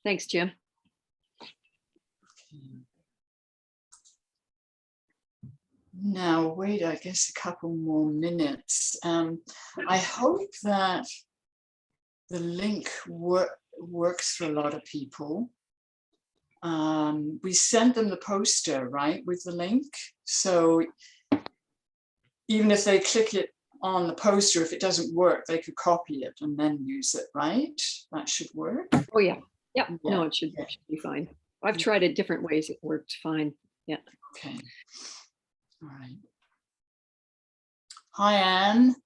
Thanks, Jim. Now, wait, I guess a couple more minutes. I hope that the link works for a lot of people. We sent them the poster, right, with the link. So even if they click it on the poster, if it doesn't work, they could copy it and then use it, right? That should work. Oh, yeah. Yeah. No, it should be fine. I've tried it different ways. It worked fine. Yeah. Okay. All right. Hi, Anne.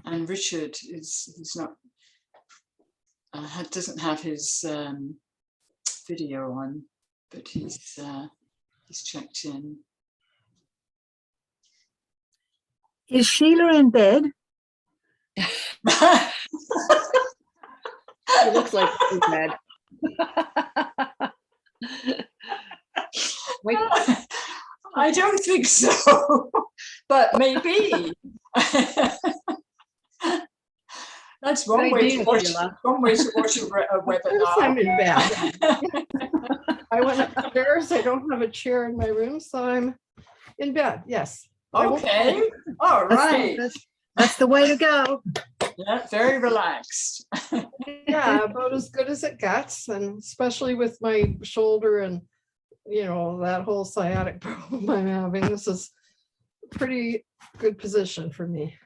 And Richard he's not doesn't have his video on, but he's checked in. Is Sheila in bed? It looks like it's bad. Wait. I don't think so, but maybe. That's one way to watch. One way to watch a webinar. I'm in bed. I went upstairs. I don't have a chair in my room, so I'm in bed. Yes. Okay. All right. That's the way to go. Yeah, very relaxed. Yeah, about as good as it gets, and especially with my shoulder and that whole sciatic problem I'm having. This is a pretty good position for me.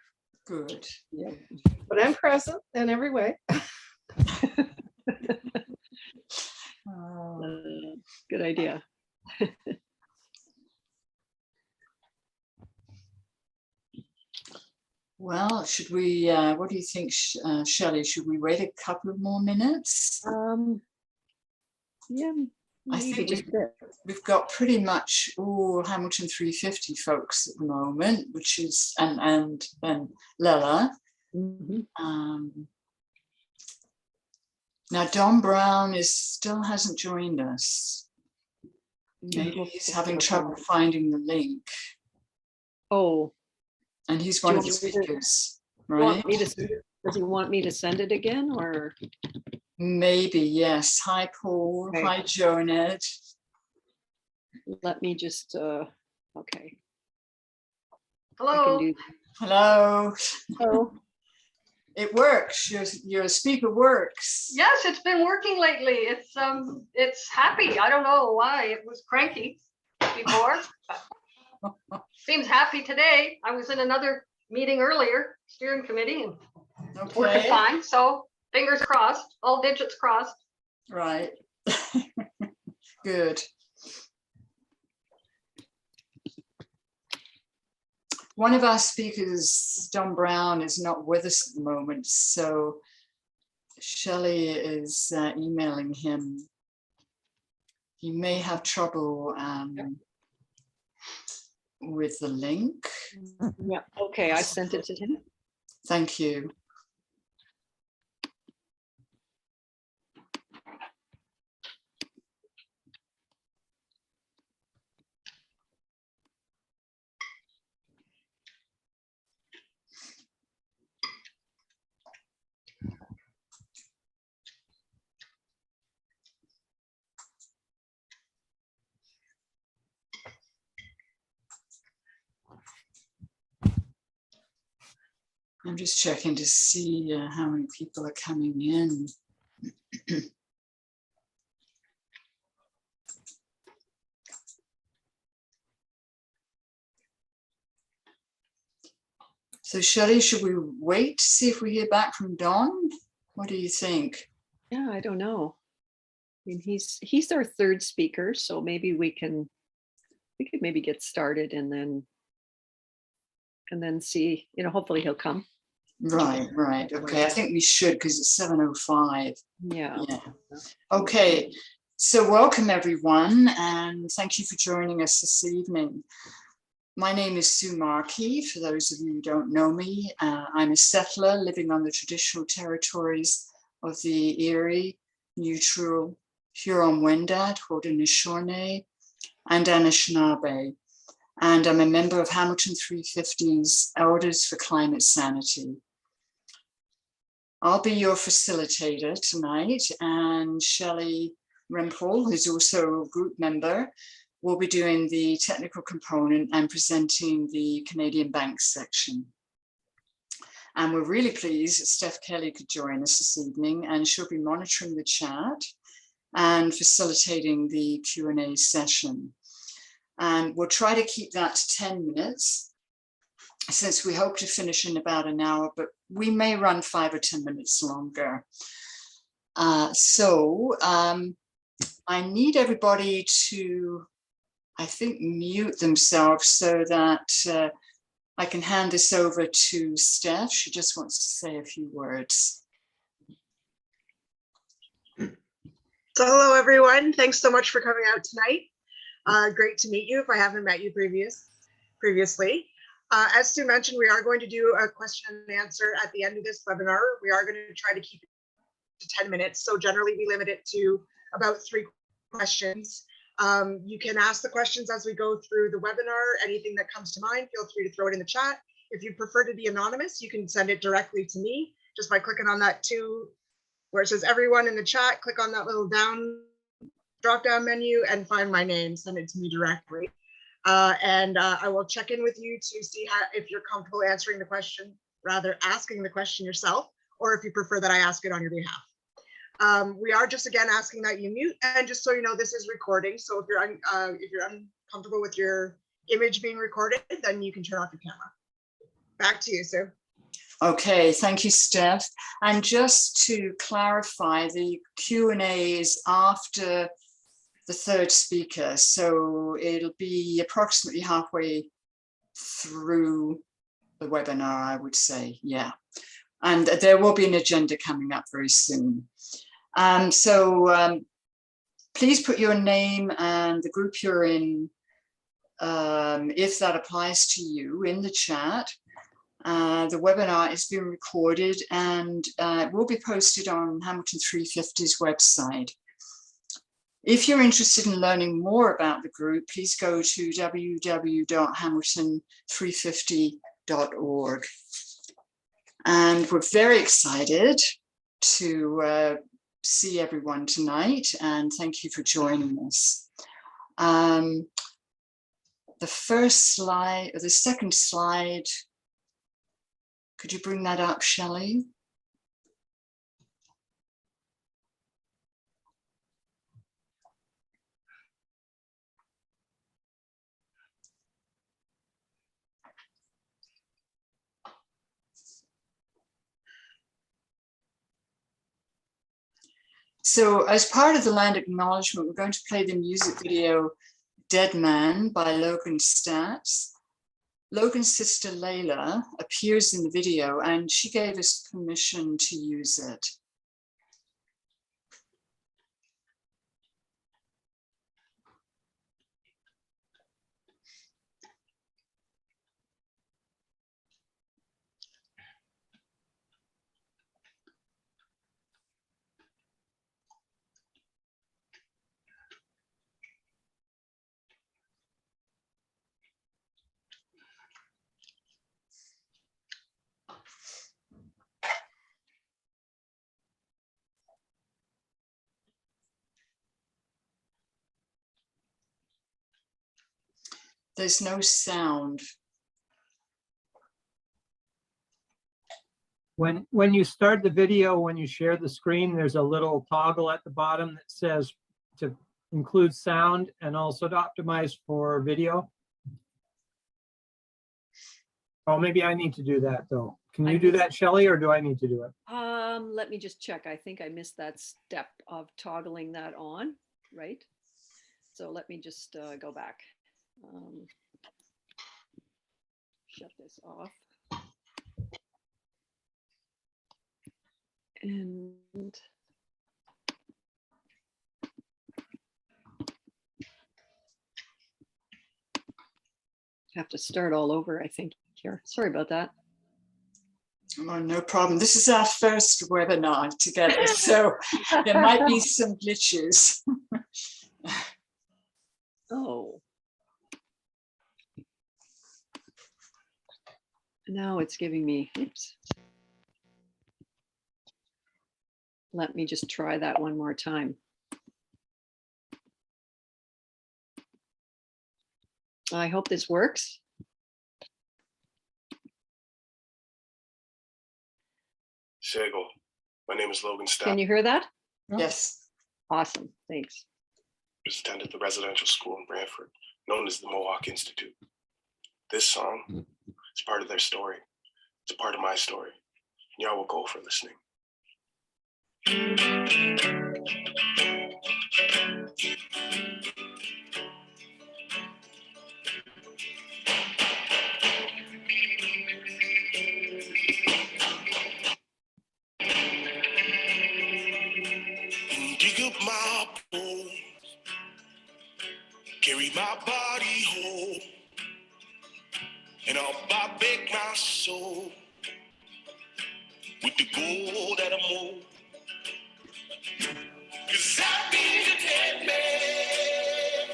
Good. Yeah. But I'm present in every way. Good idea. Well, should we, what do you think, Shelley? Should we wait a couple of more minutes? Yeah, I think we've got pretty much all Hamilton 350 folks at the moment, which is, and then Lella. Mm-hmm. Now, Don Brown still hasn't joined us. Maybe he's having trouble finding the link. Oh. And he's one of the speakers, right? Does he want me to send it again, or? Maybe, yes. Hi, Paul. Okay. Hi, Joe and Ed. Let me just, okay. Hello. Hello. Hello. It works. Your speaker works. Yes, it's been working lately. It's happy. I don't know why. It was cranky before. Seems happy today. I was in another meeting earlier, steering committee, and working fine. So fingers crossed, all digits crossed. Right. Good. One of our speakers, Don Brown, is not with us at the moment, so Shelley is emailing him. He may have trouble with the link. Yeah, okay, I sent it to him. Thank you. I'm just checking to see how many people are coming in. So Shelley, should we wait to see if we hear back from Don? What do you think? Yeah, I don't know. I mean, he's our third speaker, so maybe we could maybe get started and then see, hopefully he'll come. Right. Okay, I think we should, because it's 7:05. Yeah. Okay, so welcome everyone, and thank you for joining us this evening. My name is Sue Markey. For those of you who don't know me, I'm a settler living on the traditional territories of the Erie, Neutral, Huron-Wendat, Haudenosaunee, and Anishinaabe. and I'm a member of Hamilton 350's Elders for Climate Sanity. I'll be your facilitator tonight, and Shelley Rempel, who's also a group member, will be doing the technical component and presenting the Canadian Banks section. And we're really pleased that Steph Kelly could join us this evening, and she'll be monitoring the chat and facilitating the Q&A session. And we'll try to keep that to 10 minutes, since we hope to finish in about an hour, but we may run 5 or 10 minutes longer. I need everybody to, I think, mute themselves so that I can hand this over to Steph. She just wants to say a few words. So hello, everyone. Thanks so much for coming out tonight. Great to meet you if I haven't met you previously. As Sue mentioned, we are going to do a question and answer at the end of this webinar. We are going to try to keep it to 10 minutes. So generally we limit it to about 3 questions. You can ask the questions as we go through the webinar. Anything that comes to mind, feel free to throw it in the chat. If you prefer to be anonymous, you can send it directly to me just by clicking on that where it says everyone in the chat, click on that little drop down menu and find my name, send it to me directly. I will check in with you to see if you're comfortable answering the question, rather asking the question yourself, or if you prefer that I ask it on your behalf. We are just again asking that you mute, and just so you know, this is recording. So if you're uncomfortable with your image being recorded, then you can turn off your camera. Back to you, Sue. Okay, thank you, Steph. And just to clarify, the Q&A is after the third speaker, so it'll be approximately halfway through the webinar, I would say, yeah. And there will be an agenda coming up very soon. Please put your name and the group you're in, if that applies to you, in the chat. The webinar is being recorded and it will be posted on Hamilton 350's website. If you're interested in learning more about the group, please go to www.hamilton350.org. And we're very excited to see everyone tonight, and thank you for joining us. The first slide, or the second slide, could you bring that up, Shelley? So as part of the land acknowledgement, we're going to play the music video Dead Man by Logan Stats. Logan's sister Lella appears in the video and she gave us permission to use it. There's no sound. When you start the video, when you share the screen, there's a little toggle at the bottom that says to include sound and also to optimize for video. Oh, maybe I need to do that though. Can you do that, Shelley, or do I need to do it? Let me just check. I think I missed that step of toggling that on, right? So let me just go back. Shut this off. And have to start all over, I think, here. Sorry about that. Oh, no problem. This is our first webinar together, so there might be some glitches. Oh. Now it's giving me, oops. Let me just try that one more time. I hope this works. Shego, my name is Logan Stout. Can you hear that? Yes. Awesome, thanks. I attended the residential school in Brantford, known as the Mohawk Institute. This song is part of their story. It's a part of my story. And y'all will go for listening. Dig up my bones, carry my body home, and I'll buy back my soul with the gold that I'm old. 'Cause I've been a dead man,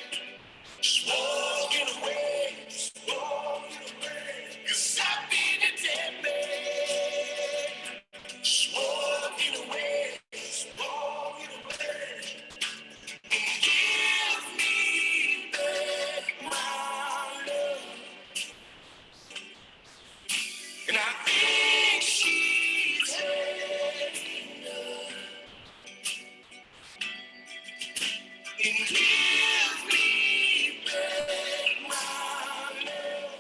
just walking away, just walking away. 'Cause I've been a dead man, just walking away, just walking away. And give me back my love. And I think she's had enough. And give me back my love.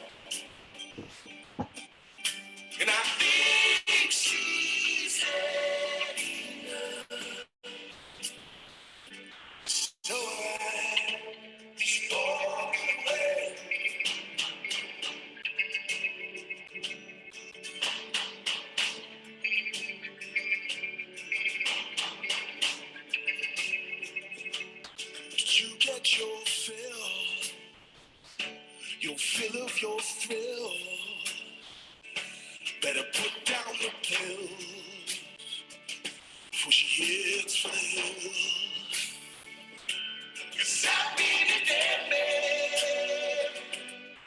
And I think she's had enough. So I keep walking away. You get your fill of your thrill. Better put down the pills before she hits for the hills. 'Cause I've been a dead man,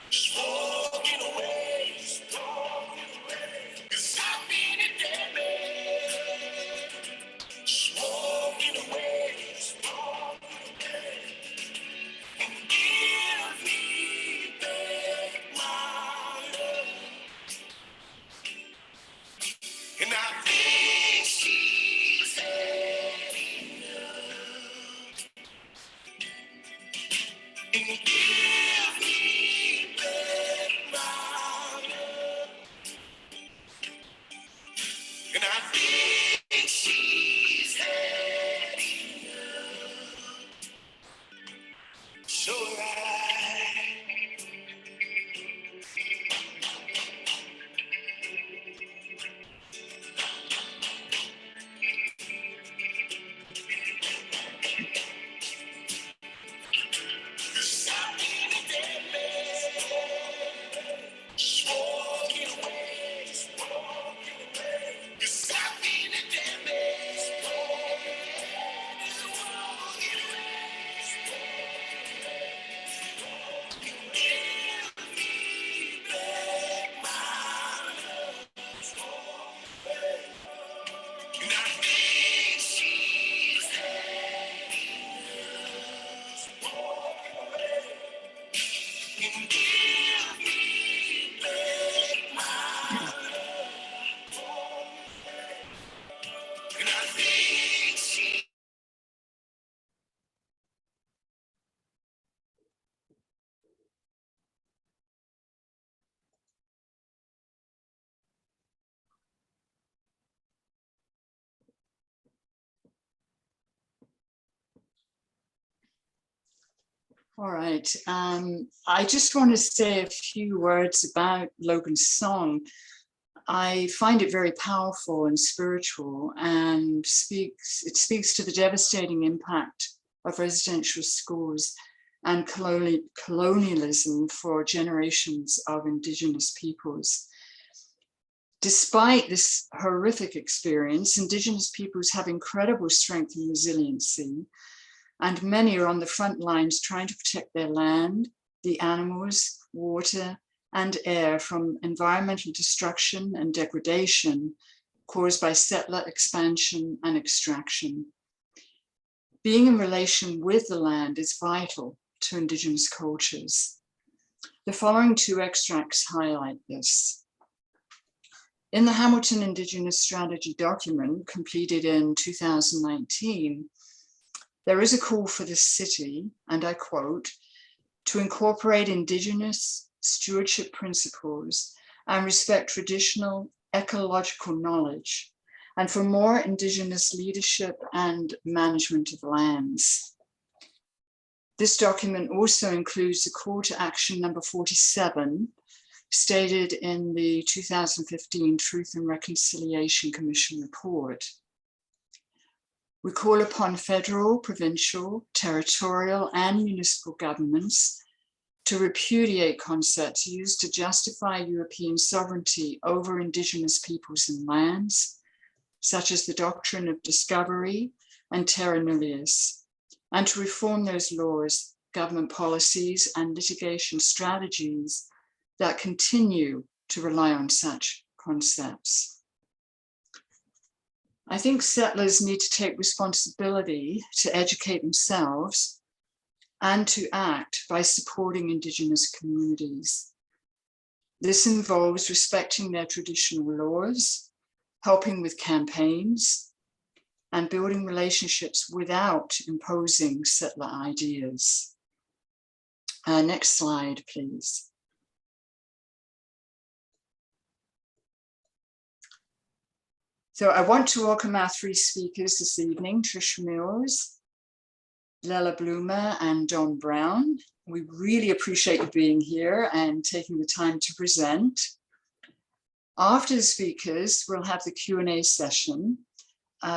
just walking away, just walking away. 'Cause I've been a dead man, just walking away, just walking away. And give me back my love. And I think she's had enough. And give me back my love. And I think she's had enough. So All right. I just want to say a few words about Logan's song. I find it very powerful and spiritual, and it speaks to the devastating impact of residential schools and colonialism for generations of Indigenous peoples. Despite this horrific experience, Indigenous peoples have incredible strength and resiliency, and many are on the front lines trying to protect their land, the animals, water, and air from environmental destruction and degradation caused by settler expansion and extraction. Being in relation with the land is vital to Indigenous cultures. The following two extracts highlight this. In the Hamilton Indigenous Strategy document, completed in 2019, there is a call for the city, and I quote, to incorporate Indigenous stewardship principles and respect traditional ecological knowledge, and for more Indigenous leadership and management of lands. This document also includes the call to action number 47, stated in the 2015 Truth and Reconciliation Commission report. We call upon federal, provincial, territorial, and municipal governments to repudiate concepts used to justify European sovereignty over Indigenous peoples and lands, such as the doctrine of discovery and terra nullius, and to reform those laws, government policies, and litigation strategies that continue to rely on such concepts. I think settlers need to take responsibility to educate themselves and to act by supporting Indigenous communities. This involves respecting their traditional laws, helping with campaigns, and building relationships without imposing settler ideas. Next slide, please. So I want to welcome our three speakers this evening, Trish Mills, Lella Blumer, and Don Brown. We really appreciate you being here and taking the time to present. After the speakers, we'll have the Q&A session,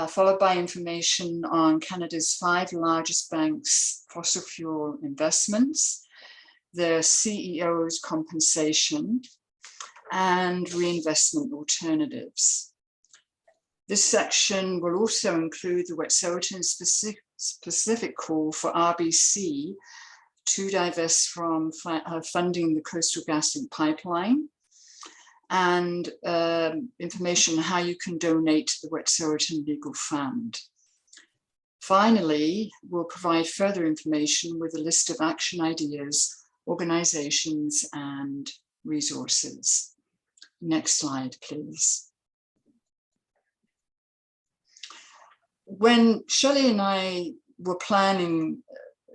followed by information on Canada's 5 largest banks' fossil fuel investments, their CEO's compensation, and reinvestment alternatives. This section will also include the Wet'suwet'en specific call for RBC to divest from funding the Coastal GasLink pipeline, and information on how you can donate to the Wet'suwet'en Legal Fund. Finally, we'll provide further information with a list of action ideas, organizations, and resources. Next slide, please. When Shelley and I were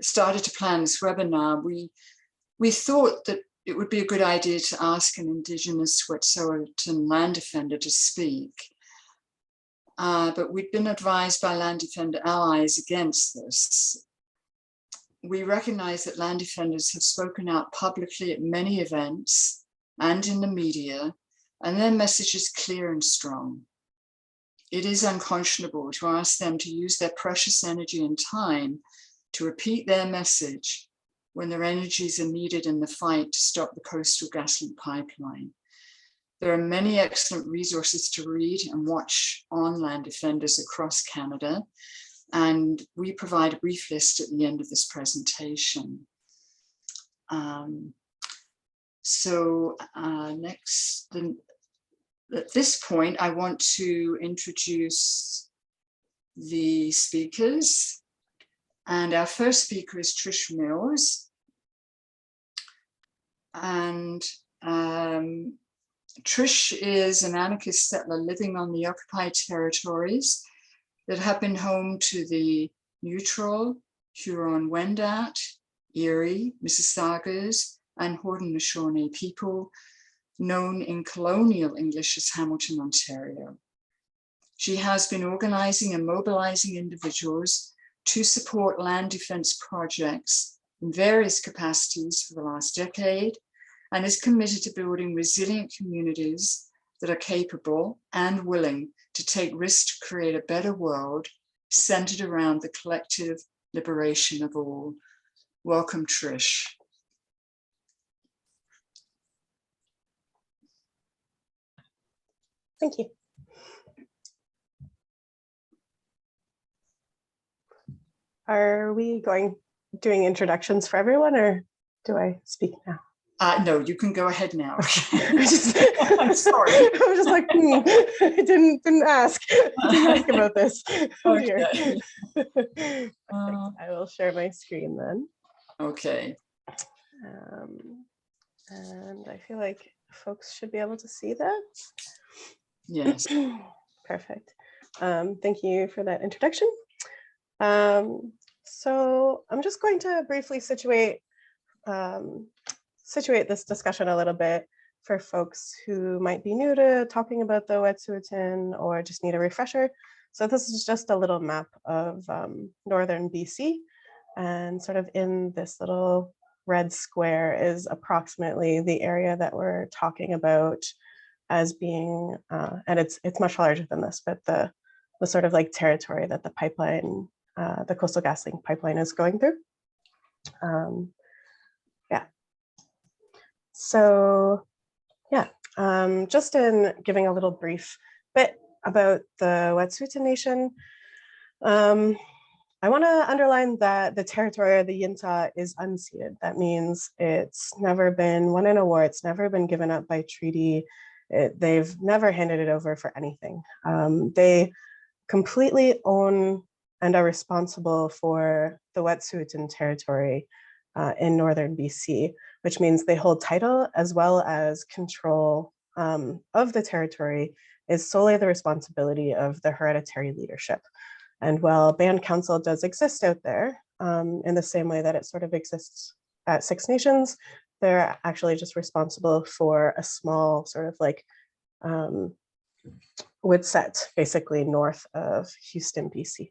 started to plan this webinar, we thought that it would be a good idea to ask an Indigenous Wet'suwet'en land defender to speak. But we'd been advised by land defender allies against this. We recognize that land defenders have spoken out publicly at many events and in the media, and their message is clear and strong. It is unconscionable to ask them to use their precious energy and time to repeat their message when their energies are needed in the fight to stop the Coastal GasLink pipeline. There are many excellent resources to read and watch on land defenders across Canada, and we provide a brief list at the end of this presentation. At this point, I want to introduce the speakers. And our first speaker is Trish Mills. And Trish is an anarchist settler living on the occupied territories that have been home to the Neutral, Huron-Wendat, Erie, Mississaugas, and Haudenosaunee people, known in colonial English as Hamilton, Ontario. She has been organizing and mobilizing individuals to support land defense projects in various capacities for the last decade, and is committed to building resilient communities that are capable and willing to take risks to create a better world centered around the collective liberation of all. Welcome, Trish. Thank you. Are we doing introductions for everyone, or do I speak now? No, you can go ahead now. I'm sorry. I was just like, I didn't ask. I didn't ask about this. Oh dear. Okay. Perfect. I will share my screen then. Okay. And I feel like folks should be able to see that. Yes. Perfect. Thank you for that introduction. So I'm just going to briefly situate this discussion a little bit for folks who might be new to talking about the Wet'suwet'en or just need a refresher. So this is just a little map of northern BC, and sort of in this little red square is approximately the area that we're talking about as being, and it's much larger than this, but the sort of like territory that the pipeline, the Coastal GasLink pipeline is going through. Yeah. So yeah, just in giving a little brief bit about the Wet'suwet'en Nation, I want to underline that the territory of the Yintah is unceded. That means it's never been won in a war. It's never been given up by treaty. They've never handed it over for anything. They completely own and are responsible for the Wet'suwet'en territory in northern BC, which means they hold title as well as control of the territory is solely the responsibility of the hereditary leadership. And while band council does exist out there in the same way that it sort of exists at Six Nations, they're actually just responsible for a small sort of like woodset, basically north of Houston, BC.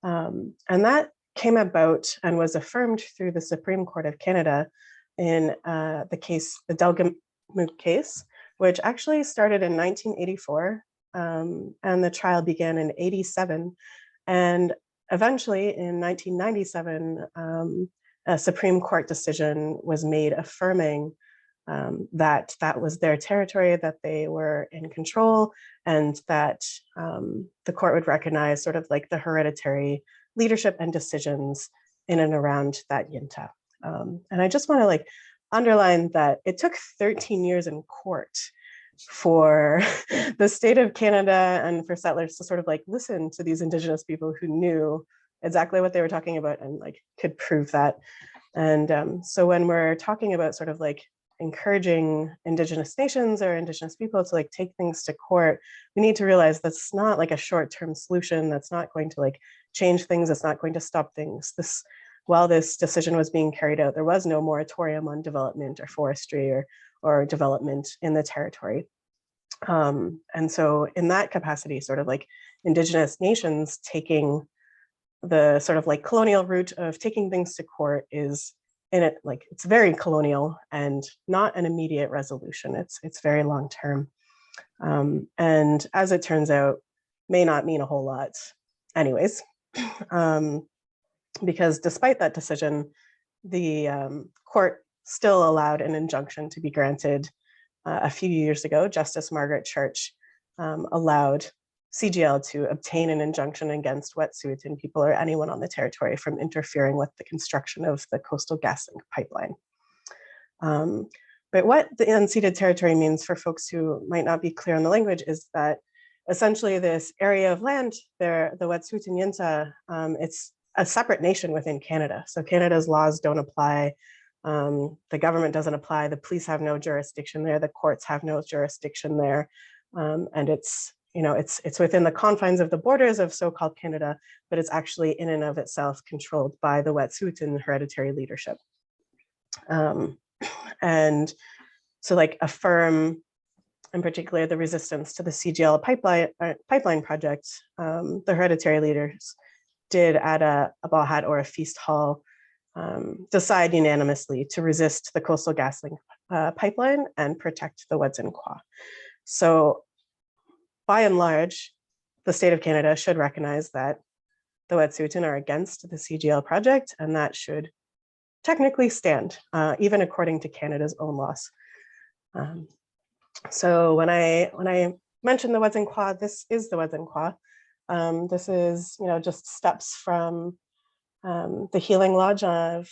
And that came about and was affirmed through the Supreme Court of Canada in the case, the Delgamuukw case, which actually started in 1984, and the trial began in 87. And eventually in 1997, a Supreme Court decision was made affirming that that was their territory, that they were in control, and that the court would recognize sort of like the hereditary leadership and decisions in and around that Yintah. And I just want to like underline that it took 13 years in court for the state of Canada and for settlers to sort of like listen to these Indigenous people who knew exactly what they were talking about and like could prove that. And so when we're talking about sort of like encouraging Indigenous nations or Indigenous people to like take things to court, we need to realize that's not like a short-term solution. That's not going to like change things. It's not going to stop things. While this decision was being carried out, there was no moratorium on development or forestry or development in the territory. And so in that capacity, sort of like Indigenous nations taking the sort of like colonial route of taking things to court is in it, like it's very colonial and not an immediate resolution. It's very long term. And as it turns out, may not mean a whole lot anyways, because despite that decision, the court still allowed an injunction to be granted a few years ago. Justice Margaret Church allowed CGL to obtain an injunction against Wet'suwet'en people or anyone on the territory from interfering with the construction of the Coastal GasLink pipeline. But what the unceded territory means for folks who might not be clear on the language is that essentially this area of land there, the Wet'suwet'en Yintah, it's a separate nation within Canada. So Canada's laws don't apply. The government doesn't apply. The police have no jurisdiction there. The courts have no jurisdiction there. And it's, you know, it's within the confines of the borders of so-called Canada, but it's actually in and of itself controlled by the Wet'suwet'en hereditary leadership. And so like affirm, in particular, the resistance to the CGL pipeline project, the hereditary leaders did at a ball hat or a feast hall decide unanimously to resist the Coastal GasLink pipeline and protect the Wet'suwet'en. So by and large, the state of Canada should recognize that the Wet'suwet'en are against the CGL project, and that should technically stand, even according to Canada's own laws. So when I mentioned the Wet'suwet'en, this is the Wet'suwet'en. This is, you know, just steps from the healing lodge of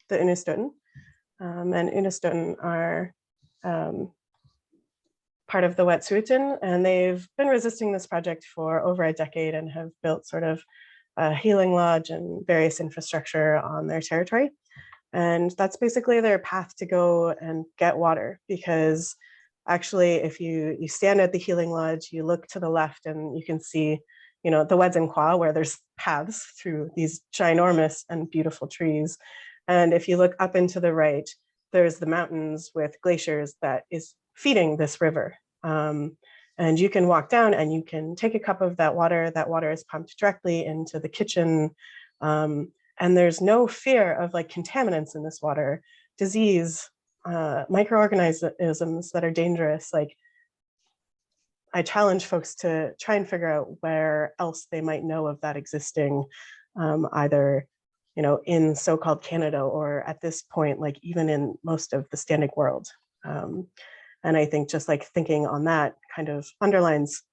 the Inustoten. and Unistoten are part of the Wet'suwet'en, and they've been resisting this project for over a decade and have built sort of a healing lodge and various infrastructure on their territory. And that's basically their path to go and get water, because actually if you stand at the healing lodge, you look to the left and you can see, you know, the Wedzenkwa, where there's paths through these ginormous and beautiful trees. And if you look up into the right, there's the mountains with glaciers that is feeding this river. And you can walk down and you can take a cup of that water. That water is pumped directly into the kitchen. And there's no fear of like contaminants in this water, disease, microorganisms that are dangerous. Like, I challenge folks to try and figure out where else they might know of that existing, either, you know, in so-called Canada, or at this point, like even in most of the standing world. And I think just like thinking on that kind of underlines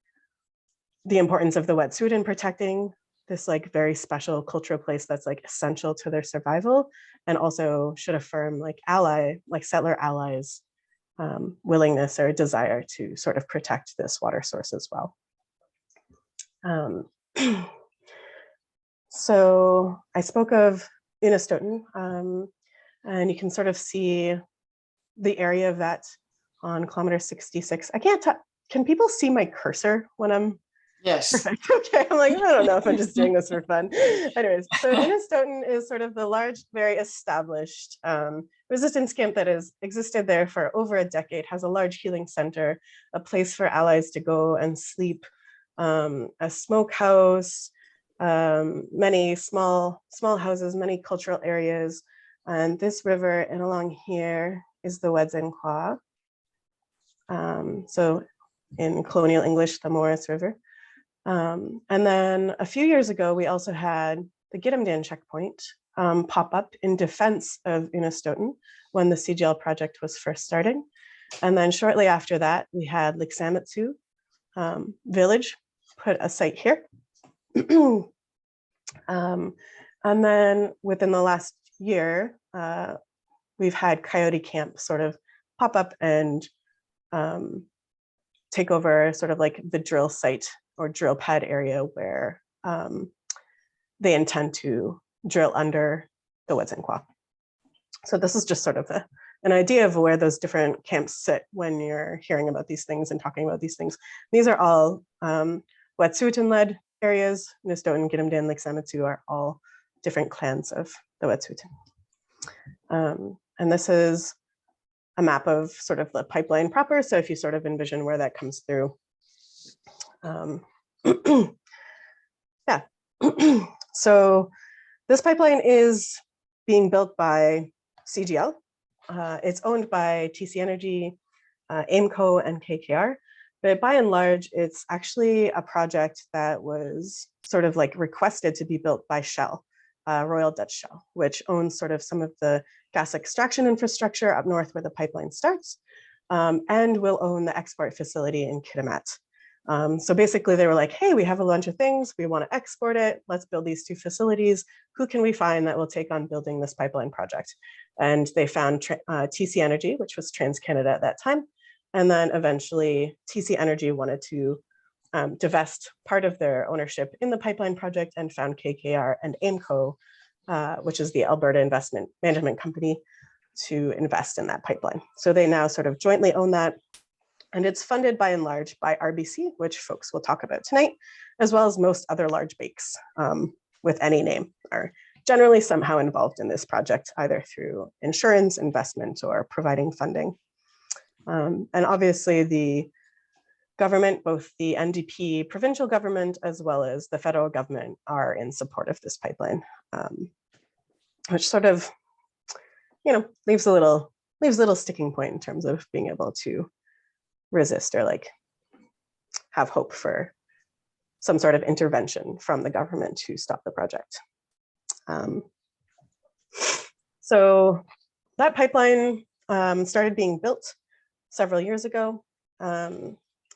the importance of the Wet'suwet'en protecting this like very special cultural place that's like essential to their survival, and also should affirm like settler allies' willingness or desire to sort of protect this water source as well. So I spoke of Unistoten, and you can sort of see the area of that on kilometer 66. I can't tell, can people see my cursor when I'm Yes. perfect? Okay, I'm like, I don't know if I'm just doing this for fun. Anyways, so Unistoten is sort of the large, very established resistance camp that has existed there for over a decade, has a large healing center, a place for allies to go and sleep, a smokehouse, many small houses, many cultural areas. And this river and along here is the Wedzenkwa. So in colonial English, the Morris River. And then a few years ago, we also had the Gidimt'en checkpoint pop up in defense of Unistoten when the CGL project was first starting. And then shortly after that, we had Liksamitsu village put a site here. And then within the last year, we've had Coyote Camp sort of pop up and take over sort of like the drill site or drill pad area where they intend to drill under the Wedzenkwa. So this is just sort of an idea of where those different camps sit when you're hearing about these things and talking about these things. These are all Wet'suwet'en-led areas. Unistoten, Gidimt'en, Liksamitsu are all different clans of the Wet'suwet'en. And this is a map of sort of the pipeline proper. So if you sort of envision where that comes through. Yeah. So this pipeline is being built by CGL. It's owned by TC Energy, AIMCO, and KKR. But by and large, it's actually a project that was sort of like requested to be built by Shell, Royal Dutch Shell, which owns sort of some of the gas extraction infrastructure up north where the pipeline starts, and will own the export facility in Kitimat. So basically they were like, hey, we have a bunch of things, we want to export it, let's build these two facilities. Who can we find that will take on building this pipeline project? And they found TC Energy, which was TransCanada at that time. And then eventually TC Energy wanted to divest part of their ownership in the pipeline project and found KKR and AIMCO, which is the Alberta Investment Management Company, to invest in that pipeline. So they now sort of jointly own that. And it's funded by and large by RBC, which folks will talk about tonight, as well as most other large banks with any name are generally somehow involved in this project, either through insurance, investment, or providing funding. And obviously the government, both the NDP provincial government, as well as the federal government are in support of this pipeline, which sort of, you know, leaves a little sticking point in terms of being able to resist or like have hope for some sort of intervention from the government to stop the project. So that pipeline started being built several years ago.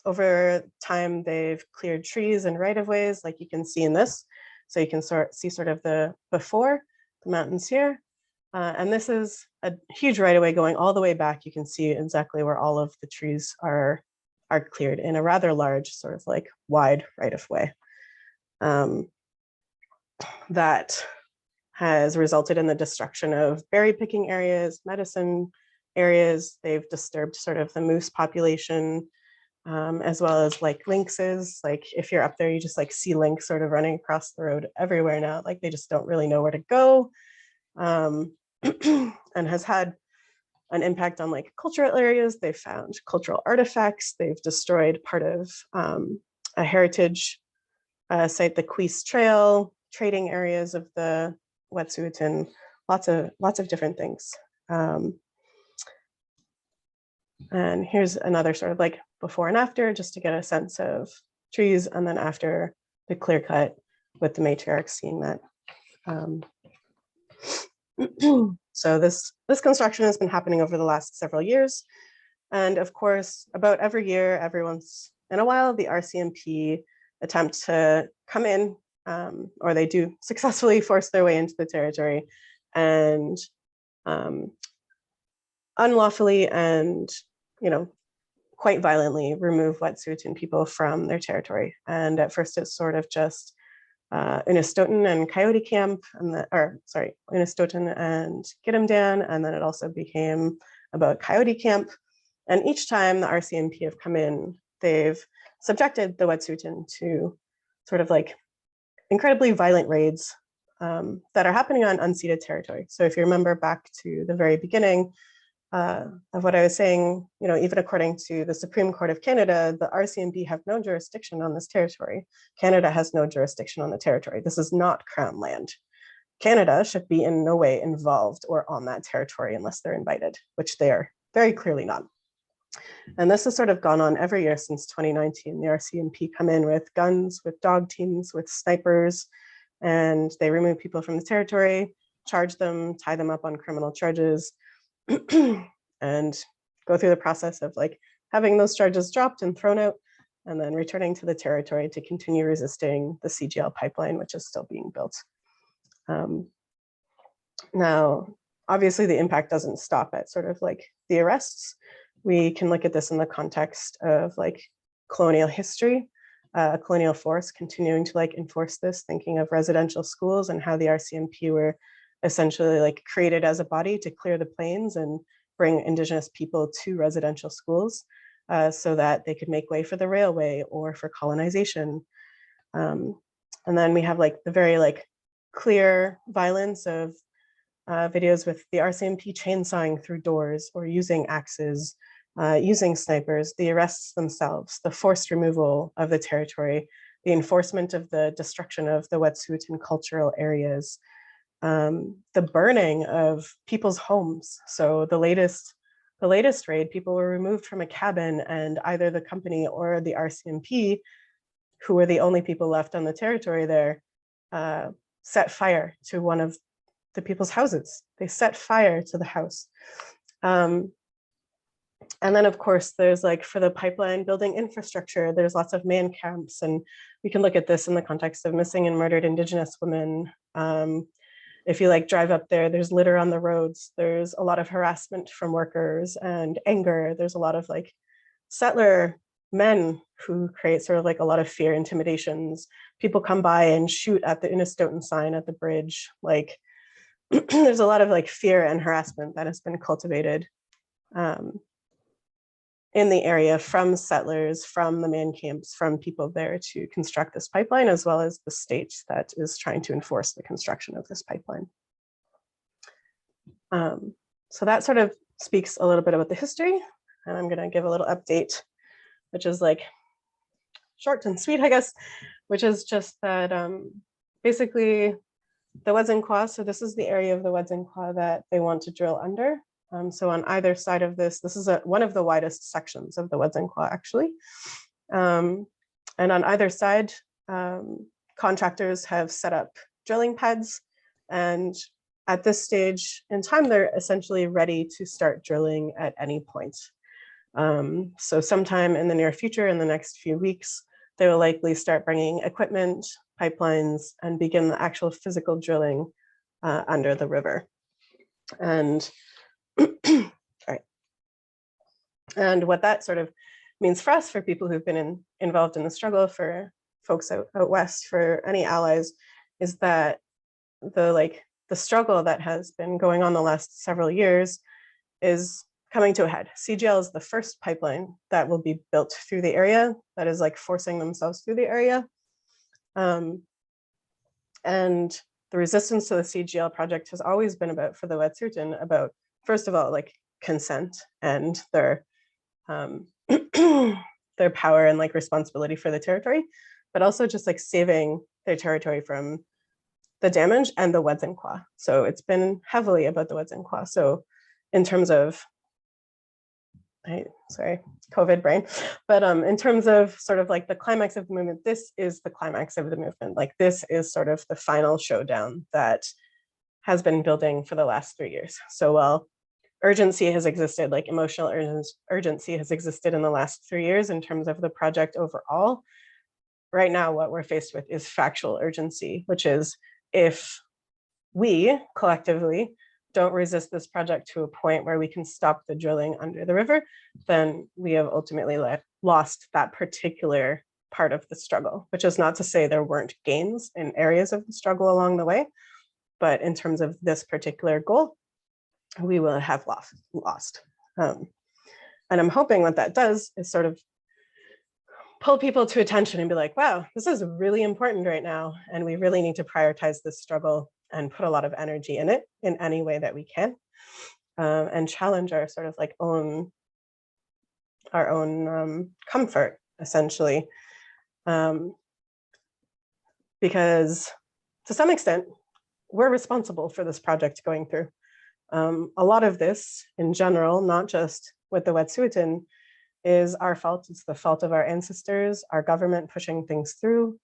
Over time, they've cleared trees and right-of-ways, like you can see in this. So you can see sort of the before, the mountains here, And this is a huge right of way going all the way back. You can see exactly where all of the trees are cleared in a rather large, sort of like wide right of way. That has resulted in the destruction of berry picking areas, medicine areas. They've disturbed sort of the moose population, as well as like lynxes. Like if you're up there, you just like see lynx sort of running across the road everywhere now. Like they just don't really know where to go. And has had an impact on like cultural areas. They've found cultural artifacts. They've destroyed part of a heritage site, the Queese Trail, trading areas of the Wet'suwet'en, lots of different things. And here's another sort of like before and after, just to get a sense of trees, and then after the clear cut with the matriarch seeing that. So this construction has been happening over the last several years. And of course, about every year, every once in a while, the RCMP attempt to come in, or they do successfully force their way into the territory and unlawfully and, quite violently remove Wet'suwet'en people from their territory. And at first it's sort of just Unistoten and Coyote Camp, Unistoten and Gidimdan, and then it also became about Coyote Camp. And each time the RCMP have come in, they've subjected the Wet'suwet'en to sort of like incredibly violent raids that are happening on unceded territory. So if you remember back to the very beginning of what I was saying, even according to the Supreme Court of Canada, the RCMP have no jurisdiction on this territory. Canada has no jurisdiction on the territory. This is not Crown land. Canada should be in no way involved or on that territory unless they're invited, which they are very clearly not. And this has sort of gone on every year since 2019. The RCMP come in with guns, with dog teams, with snipers, and they remove people from the territory, charge them, tie them up on criminal charges, and go through the process of like having those charges dropped and thrown out, and then returning to the territory to continue resisting the CGL pipeline, which is still being built. Now, obviously the impact doesn't stop at sort of like the arrests. We can look at this in the context of like colonial history, colonial force continuing to like enforce this, thinking of residential schools and how the RCMP were essentially like created as a body to clear the plains and bring Indigenous people to residential schools so that they could make way for the railway or for colonization. And then we have like the very like clear violence of videos with the RCMP chainsawing through doors or using axes, using snipers, the arrests themselves, the forced removal of the territory, the enforcement of the destruction of the Wet'suwet'en cultural areas, the burning of people's homes. So the latest raid, people were removed from a cabin, and either the company or the RCMP, who were the only people left on the territory there, set fire to one of the people's houses. They set fire to the house. And then of course, there's like for the pipeline building infrastructure, there's lots of man camps, and we can look at this in the context of missing and murdered Indigenous women. If you like drive up there, there's litter on the roads. There's a lot of harassment from workers and anger. There's a lot of like settler men who create sort of like a lot of fear, intimidations. People come by and shoot at the Unistoten sign at the bridge. Like there's a lot of like fear and harassment that has been cultivated in the area from settlers, from the man camps, from people there to construct this pipeline, as well as the state that is trying to enforce the construction of this pipeline. So that sort of speaks a little bit about the history, and I'm gonna give a little update, which is like short and sweet, I guess, which is just that basically the Wedzin-Kwa, so this is the area of the Wedzin-Kwa that they want to drill under. So on either side of this is one of the widest sections of the Wedzin-Kwa actually. And on either side, contractors have set up drilling pads, and at this stage in time, they're essentially ready to start drilling at any point. So sometime in the near future, in the next few weeks, they will likely start bringing equipment, pipelines, and begin the actual physical drilling under the river. And sorry. And what that sort of means for us, for people who've been involved in the struggle, for folks out west, for any allies, is that the struggle that has been going on the last several years is coming to a head. CGL is the first pipeline that will be built through the area, that is like forcing themselves through the area. And the resistance to the CGL project has always been about, for the Wet'suwet'en, about, first of all, like consent and their their power and like responsibility for the territory, but also just like saving their territory from the damage and the Wet'suwet'en. So it's been heavily about the Wet'suwet'en. So in terms of, sorry, COVID brain, but in terms of sort of like the climax of the movement, this is the climax of the movement. Like this is sort of the final showdown that has been building for the last 3 years. So while urgency has existed, like emotional urgency has existed in the last 3 years in terms of the project overall, right now what we're faced with is factual urgency, which is if we collectively don't resist this project to a point where we can stop the drilling under the river, then we have ultimately lost that particular part of the struggle, which is not to say there weren't gains in areas of the struggle along the way, but in terms of this particular goal, we will have lost. And I'm hoping what that does is sort of pull people to attention and be like, wow, this is really important right now. And we really need to prioritize this struggle and put a lot of energy in it in any way that we can, and challenge our sort of like our own comfort, essentially. Because to some extent, we're responsible for this project going through. A lot of this in general, not just with the Wet'suwet'en, is our fault. It's the fault of our ancestors, our government pushing things through,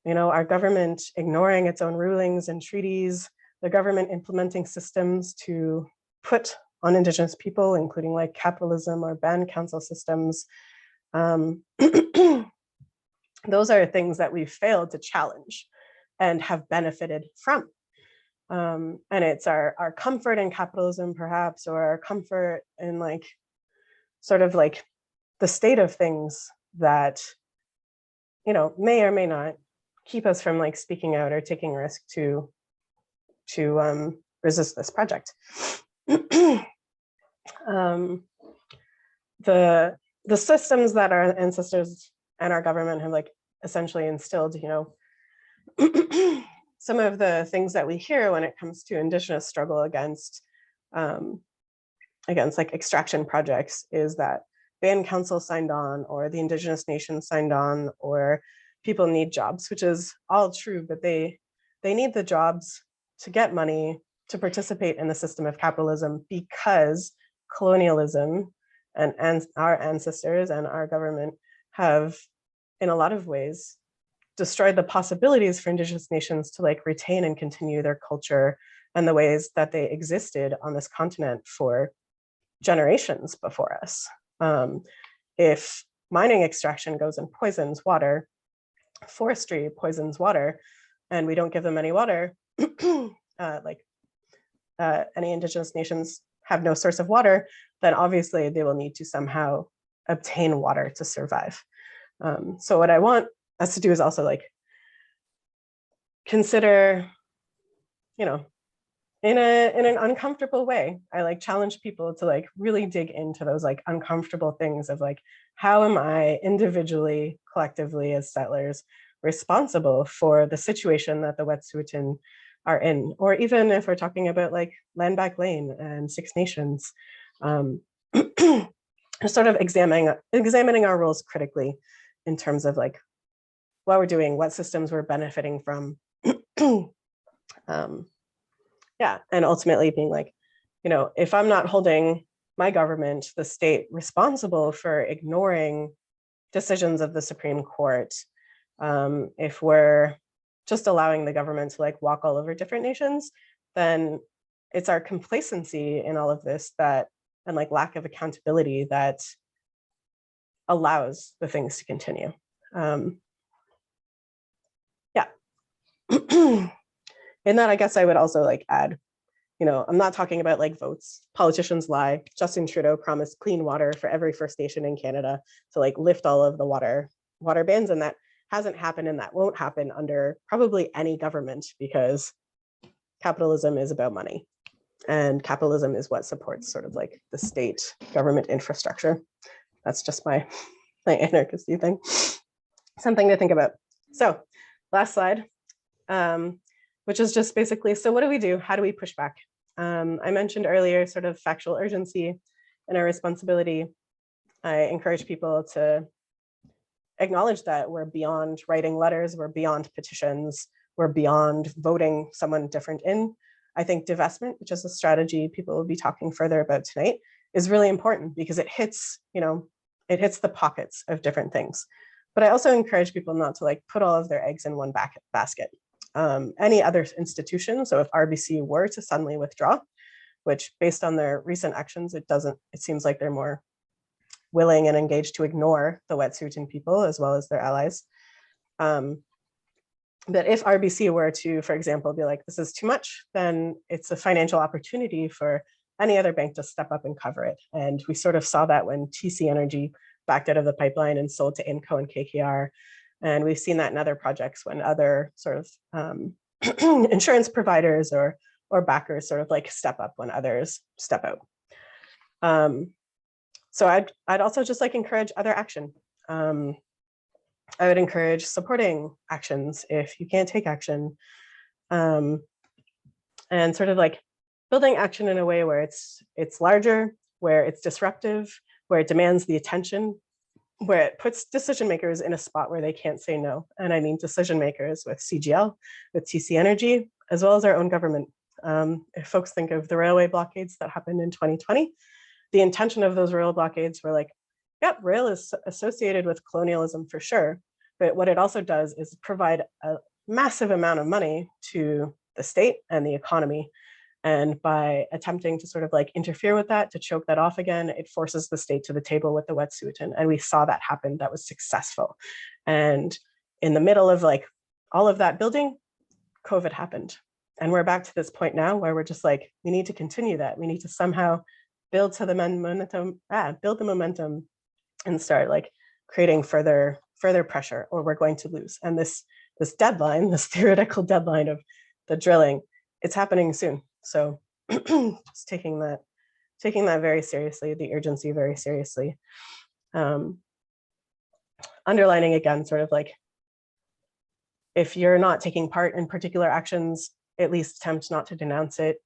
our government ignoring its own rulings and treaties, the government implementing systems to put on Indigenous people, including like capitalism or band council systems. Those are things that we've failed to challenge and have benefited from. And it's our comfort in capitalism, perhaps, or our comfort in like sort of like the state of things that, may or may not keep us from like speaking out or taking risk to resist this project. The systems that our ancestors and our government have like essentially instilled, some of the things that we hear when it comes to Indigenous struggle against like extraction projects is that band council signed on, or the Indigenous nations signed on, or people need jobs, which is all true, but they need the jobs to get money to participate in the system of capitalism, because colonialism and our ancestors and our government have, in a lot of ways, destroyed the possibilities for Indigenous nations to like retain and continue their culture and the ways that they existed on this continent for generations before us. If mining extraction goes and poisons water, forestry poisons water, and we don't give them any water, any Indigenous nations have no source of water, then obviously they will need to somehow obtain water to survive. So what I want us to do is also like consider, in an uncomfortable way, I like challenge people to like really dig into those like uncomfortable things of like, how am I individually, collectively as settlers responsible for the situation that the Wet'suwet'en are in? Or even if we're talking about like Land Back Lane and Six Nations, sort of examining our roles critically in terms of like what we're doing, what systems we're benefiting from. And ultimately being like, if I'm not holding my government, the state, responsible for ignoring decisions of the Supreme Court, if we're just allowing the government to like walk all over different nations, then it's our complacency in all of this that, and like lack of accountability, that allows the things to continue. In that, I guess I would also like add, You know, I'm not talking about like votes. Politicians lie. Justin Trudeau promised clean water for every First Nation in Canada to like lift all of the water bans, and that hasn't happened, and that won't happen under probably any government, because capitalism is about money, and capitalism is what supports sort of like the state government infrastructure. That's just my anarchisty thing. Something to think about. So last slide, which is just basically, so what do we do? How do we push back? I mentioned earlier sort of factual urgency and our responsibility. I encourage people to acknowledge that we're beyond writing letters, we're beyond petitions, we're beyond voting someone different in. I think divestment, which is a strategy people will be talking further about tonight, is really important because it hits, you know, it hits the pockets of different things. But I also encourage people not to like put all of their eggs in one basket. Any other institution, so if RBC were to suddenly withdraw, which based on their recent actions, it seems like they're more willing and engaged to ignore the wet'suwet'en people as well as their allies. But if RBC were to, for example, be like, this is too much, then it's a financial opportunity for any other bank to step up and cover it. And we sort of saw that when TC Energy backed out of the pipeline and sold to INCO and KKR. And we've seen that in other projects when other sort of insurance providers or backers sort of like step up when others step out. So I'd also just like encourage other action. I would encourage supporting actions if you can't take action, and sort of like building action in a way where it's larger, where it's disruptive, where it demands the attention, where it puts decision makers in a spot where they can't say no. And I mean decision makers with CGL, with TC Energy, as well as our own government. If folks think of the railway blockades that happened in 2020, the intention of those rail blockades were like, yep, rail is associated with colonialism for sure. But what it also does is provide a massive amount of money to the state and the economy. And by attempting to sort of like interfere with that, to choke that off again, it forces the state to the table with the wet'suwet'en. And we saw that happen. That was successful. And in the middle of like all of that building, COVID happened. And we're back to this point now where we're just like, we need to continue that. We need to somehow build to the momentum and start like creating further pressure, or we're going to lose. And this deadline, this theoretical deadline of the drilling, it's happening soon. So just taking that very seriously, the urgency very seriously. Underlining again, sort of like, if you're not taking part in particular actions, at least attempt not to denounce it.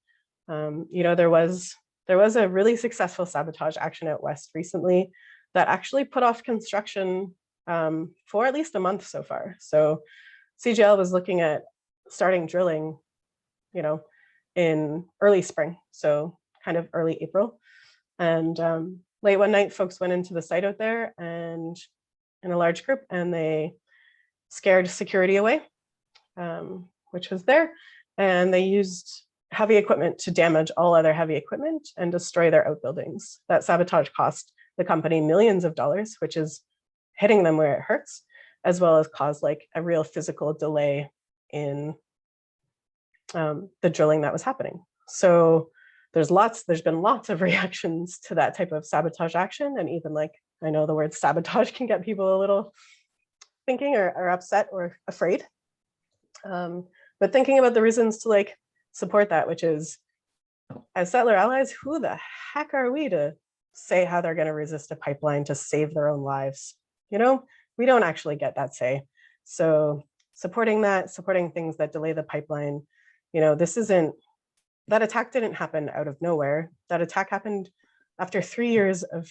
You know, there was a really successful sabotage action out west recently that actually put off construction for at least a month so far. So CGL was looking at starting drilling, you know, in early spring, so kind of early April. And late one night, folks went into the site out there and in a large group, and they scared security away, which was there. And they used heavy equipment to damage all other heavy equipment and destroy their outbuildings. That sabotage cost the company millions of dollars, which is hitting them where it hurts, as well as cause like a real physical delay in the drilling that was happening. So there's been lots of reactions to that type of sabotage action. And even like, I know the word sabotage can get people a little thinking or upset or afraid. But thinking about the reasons to like support that, which is, as settler allies, who the heck are we to say how they're going to resist a pipeline to save their own lives? You know, we don't actually get that say. So supporting things that delay the pipeline, you know, that attack didn't happen out of nowhere. That attack happened after 3 years of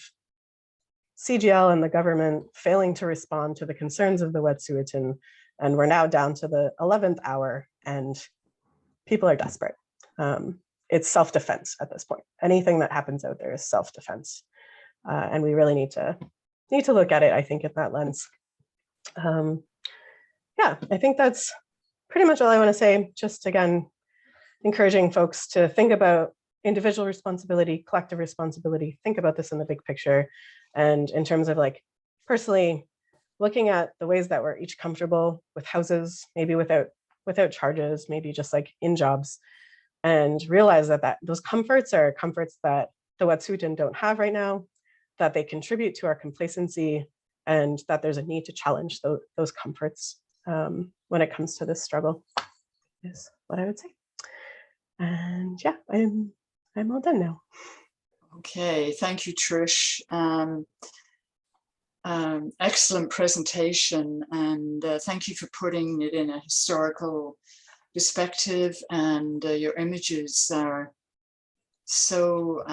CGL and the government failing to respond to the concerns of the wet'suwet'en. And we're now down to the 11th hour and people are desperate. It's self-defense at this point. Anything that happens out there is self-defense. And we really need to look at it, I think, in that lens. Yeah, I think that's pretty much all I want to say. Just again, encouraging folks to think about individual responsibility, collective responsibility, think about this in the big picture. And in terms of like personally looking at the ways that we're each comfortable with houses, maybe without charges, maybe just like in jobs, and realize that those comforts are comforts that the Wet'suwet'en don't have right now, that they contribute to our complacency, and that there's a need to challenge those comforts when it comes to this struggle, is what I would say. And yeah, I'm all done now. Okay, thank you, Trish. Excellent presentation, and thank you for putting it in a historical perspective, and your images are so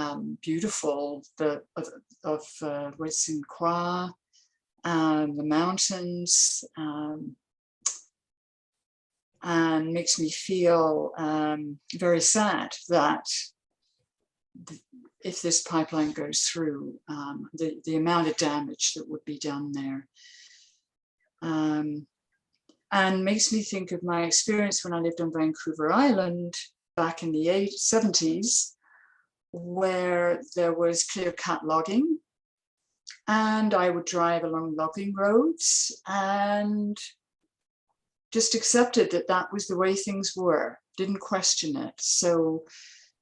beautiful, of Wet'suwet'en, the mountains, and makes me feel very sad that if this pipeline goes through, the amount of damage that would be done there. And makes me think of my experience when I lived on Vancouver Island back in the 70s, where there was clear-cut logging, and I would drive along logging roads and just accepted that that was the way things were, didn't question it. So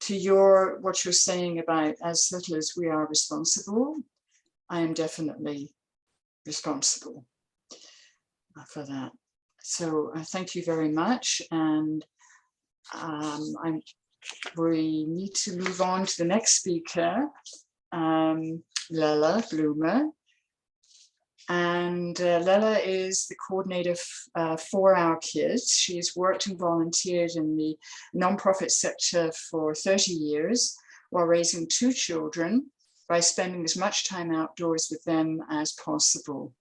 to what you're saying about as settlers we are responsible, I am definitely responsible for that. So thank you very much, and we need to move on to the next speaker, Lella Blumer. And Lella is the coordinator for our kids. She's worked and volunteered in the nonprofit sector for 30 years while raising 2 children by spending as much time outdoors with them as possible.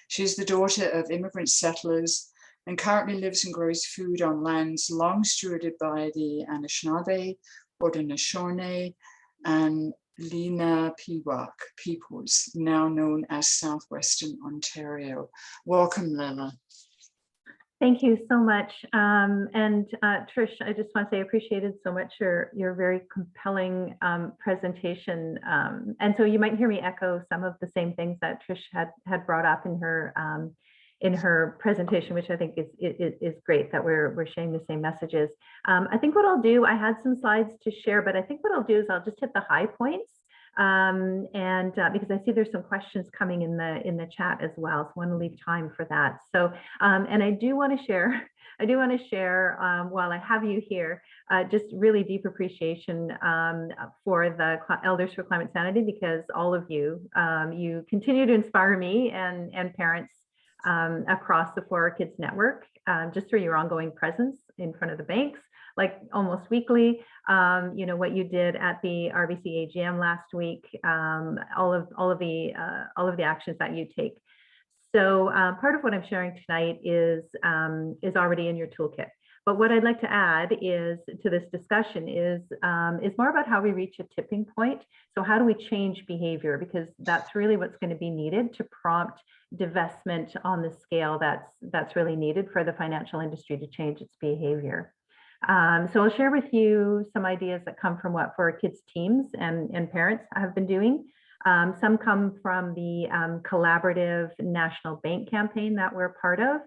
She's the daughter of immigrant settlers and currently lives and grows food on lands long stewarded by the Anishinaabe, Haudenosaunee, and Lenape peoples, now known as Southwestern Ontario. Welcome, Lella. Thank you so much. And Trish, I just want to say I appreciated so much your very compelling presentation. And so you might hear me echo some of the same things that Trish had brought up in her presentation, which I think is great that we're sharing the same messages. I think what I'll do, I had some slides to share, but I think what I'll do is I'll just hit the high points. Because I see there's some questions coming in the chat as well, so I want to leave time for that. So, and I do want to share while I have you here, just really deep appreciation for the Elders for Climate Sanity, because all of you, you continue to inspire me and parents across the For Our Kids network, just through your ongoing presence in front of the banks, like almost weekly, you know, what you did at the RBC AGM last week, all of the actions that you take. So part of what I'm sharing tonight is already in your toolkit. But what I'd like to add is to this discussion is more about how we reach a tipping point. So how do we change behavior? Because that's really what's going to be needed to prompt divestment on the scale that's really needed for the financial industry to change its behavior. So I'll share with you some ideas that come from what For Our Kids teams and parents have been doing. Some come from the collaborative national bank campaign that we're part of.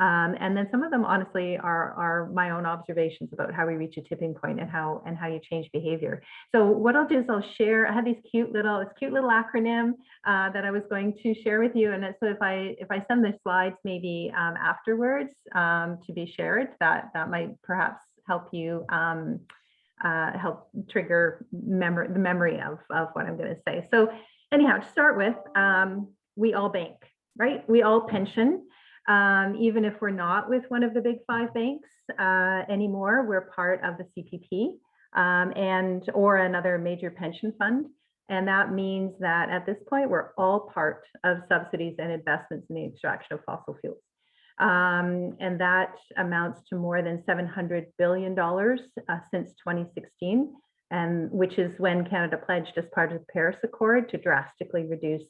And then some of them honestly are my own observations about how we reach a tipping point and how you change behavior. So what I'll do is I'll share, I have this cute little acronym that I was going to share with you. And so if I send the slides maybe afterwards to be shared, that might perhaps help you help trigger the memory of what I'm going to say. So anyhow, to start with, we all bank, right? We all pension. Even if we're not with one of the big 5 banks anymore, we're part of the CPP or another major pension fund. And that means that at this point, we're all part of subsidies and investments in the extraction of fossil fuels. And that amounts to more than $700 billion since 2016, and which is when Canada pledged as part of the Paris Accord to drastically reduce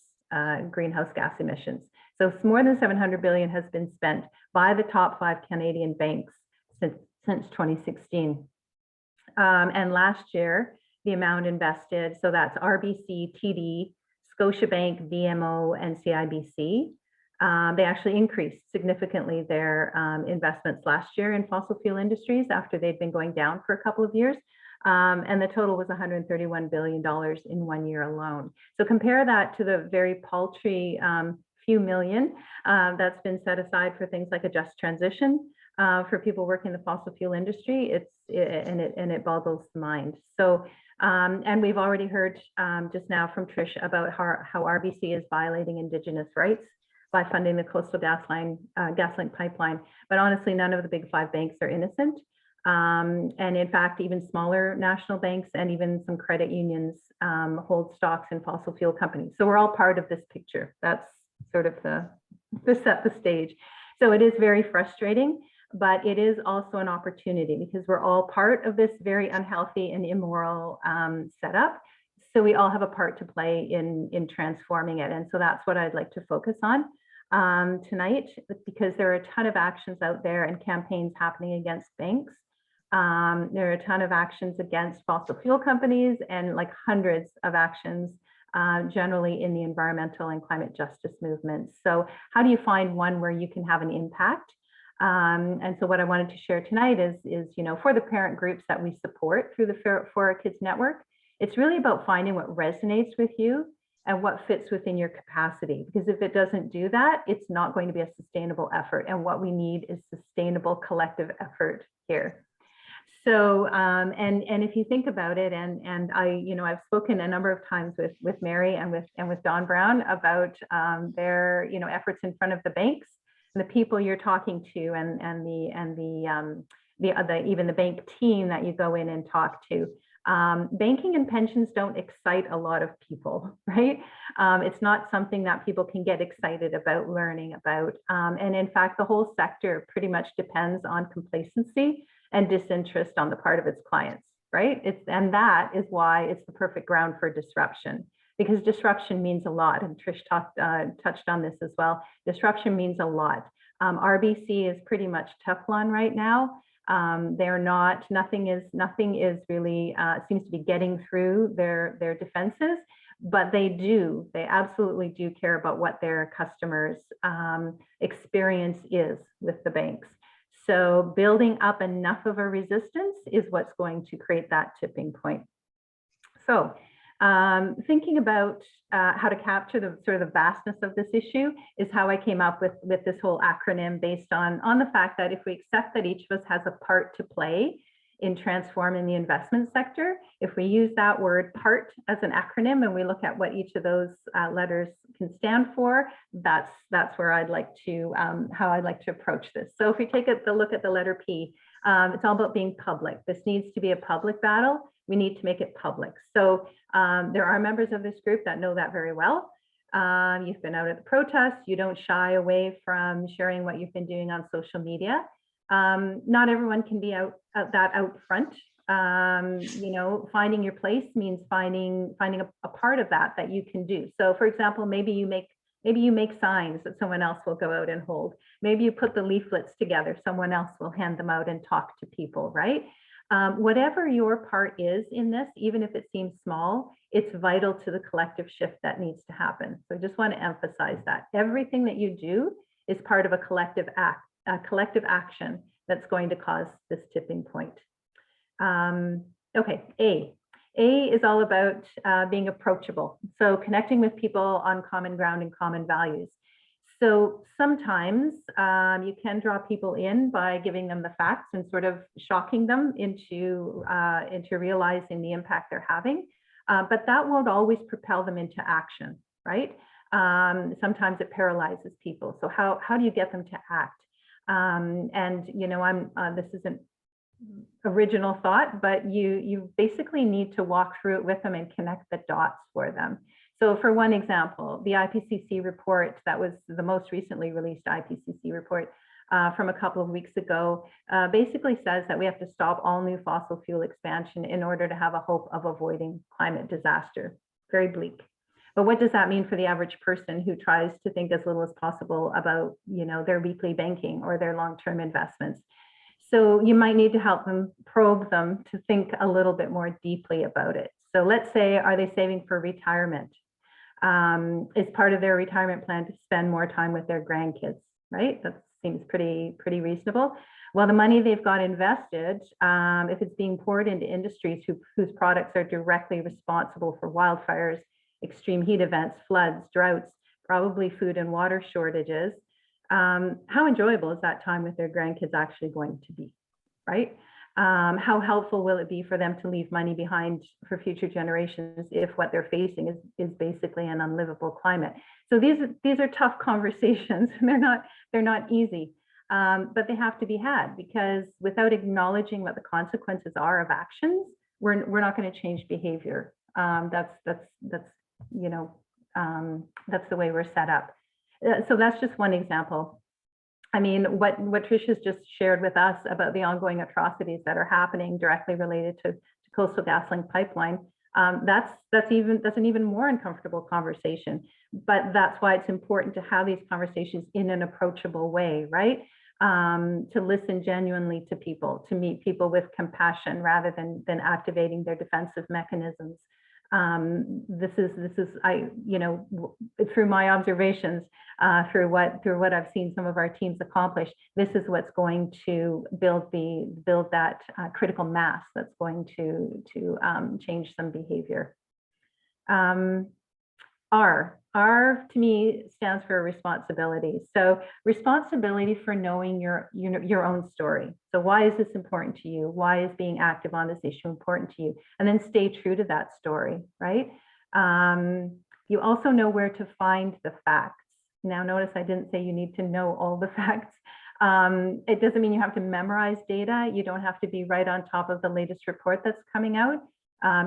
greenhouse gas emissions. So more than 700 billion has been spent by the top 5 Canadian banks since 2016. And last year, the amount invested, so that's RBC, TD, Scotiabank, BMO, and CIBC, They actually increased significantly their investments last year in fossil fuel industries after they'd been going down for a couple of years. And the total was $131 billion in 1 year alone. So compare that to the very paltry few million that's been set aside for things like a just transition for people working in the fossil fuel industry. It boggles the mind. So, and we've already heard just now from Trish about how RBC is violating Indigenous rights by funding the Coastal GasLink pipeline. But honestly, none of the big 5 banks are innocent. And in fact, even smaller national banks and even some credit unions hold stocks in fossil fuel companies. So we're all part of this picture. That's sort of the set the stage. So it is very frustrating, but it is also an opportunity because we're all part of this very unhealthy and immoral setup. So we all have a part to play in transforming it. And so that's what I'd like to focus on tonight, because there are a ton of actions out there and campaigns happening against banks. There are a ton of actions against fossil fuel companies and like hundreds of actions generally in the environmental and climate justice movements. So how do you find one where you can have an impact? And so what I wanted to share tonight is you know, for the parent groups that we support through the For Our Kids Network, it's really about finding what resonates with you and what fits within your capacity. Because if it doesn't do that, it's not going to be a sustainable effort. And what we need is sustainable collective effort here. So, and if you think about it, and I, you know, I've spoken a number of times with Mary and with Don Brown about their, you know, efforts in front of the banks and the people you're talking to, and even the bank team that you go in and talk to. Banking and pensions don't excite a lot of people, right? It's not something that people can get excited about learning about. And in fact, the whole sector pretty much depends on complacency and disinterest on the part of its clients, right? And that is why it's the perfect ground for disruption, because disruption means a lot. And Trish touched on this as well. Disruption means a lot. RBC is pretty much Teflon right now. They're not, nothing is really, seems to be getting through their defenses, but they absolutely do care about what their customers' experience is with the banks. So building up enough of a resistance is what's going to create that tipping point. So thinking about how to capture the sort of the vastness of this issue is how I came up with this whole acronym based on the fact that if we accept that each of us has a part to play in transforming the investment sector, if we use that word part as an acronym and we look at what each of those letters can stand for, that's where I'd like to, how I'd like to approach this. So if we take a look at the letter P, it's all about being public. This needs to be a public battle. We need to make it public. So there are members of this group that know that very well. You've been out at the protests. You don't shy away from sharing what you've been doing on social media. Not everyone can be out front. You know, finding your place means finding a part of that you can do. So for example, maybe you make signs that someone else will go out and hold. Maybe you put the leaflets together, someone else will hand them out and talk to people, right? Whatever your part is in this, even if it seems small, it's vital to the collective shift that needs to happen. So I just want to emphasize that everything that you do is part of a collective action that's going to cause this tipping point. Okay, A is all about being approachable. So connecting with people on common ground and common values. So sometimes you can draw people in by giving them the facts and sort of shocking them into realizing the impact they're having, but that won't always propel them into action, right? Sometimes it paralyzes people. So how do you get them to act? And you know, this isn't original thought, but you basically need to walk through it with them and connect the dots for them. So for one example, the IPCC report that was the most recently released IPCC report from a couple of weeks ago basically says that we have to stop all new fossil fuel expansion in order to have a hope of avoiding climate disaster. Very bleak. But what does that mean for the average person who tries to think as little as possible about, you know, their weekly banking or their long-term investments? So you might need to help them, probe them to think a little bit more deeply about it. So let's say, are they saving for retirement? is part of their retirement plan to spend more time with their grandkids, right? That seems pretty reasonable. Well, the money they've got invested, if it's being poured into industries whose products are directly responsible for wildfires, extreme heat events, floods, droughts, probably food and water shortages, how enjoyable is that time with their grandkids actually going to be, right? How helpful will it be for them to leave money behind for future generations if what they're facing is basically an unlivable climate? So these are tough conversations, and they're not easy, but they have to be had, because without acknowledging what the consequences are of actions, we're not going to change behavior. That's you know, that's the way we're set up. So that's just one example. I mean, what Trish has just shared with us about the ongoing atrocities that are happening directly related to Coastal GasLink pipeline, that's an even more uncomfortable conversation. But that's why it's important to have these conversations in an approachable way, right? To listen genuinely to people, to meet people with compassion rather than activating their defensive mechanisms. This is through my observations, through what I've seen some of our teams accomplish, this is what's going to build that critical mass that's going to change some behavior. R to me stands for responsibility. So responsibility for knowing your own story. So why is this important to you? Why is being active on this issue important to you? And then stay true to that story, right? You also know where to find the facts. Now notice I didn't say you need to know all the facts. It doesn't mean you have to memorize data. You don't have to be right on top of the latest report that's coming out.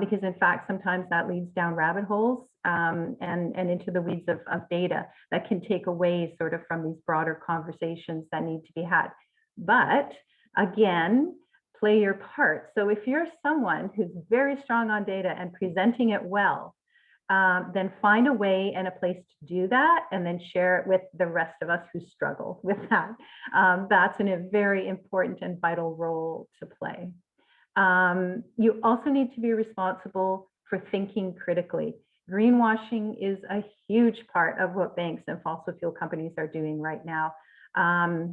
Because in fact, sometimes that leads down rabbit holes and into the weeds of data that can take away sort of from these broader conversations that need to be had. But again, play your part. So if you're someone who's very strong on data and presenting it well, then find a way and a place to do that, and then share it with the rest of us who struggle with that. That's a very important and vital role to play. You also need to be responsible for thinking critically. Greenwashing is a huge part of what banks and fossil fuel companies are doing right now. I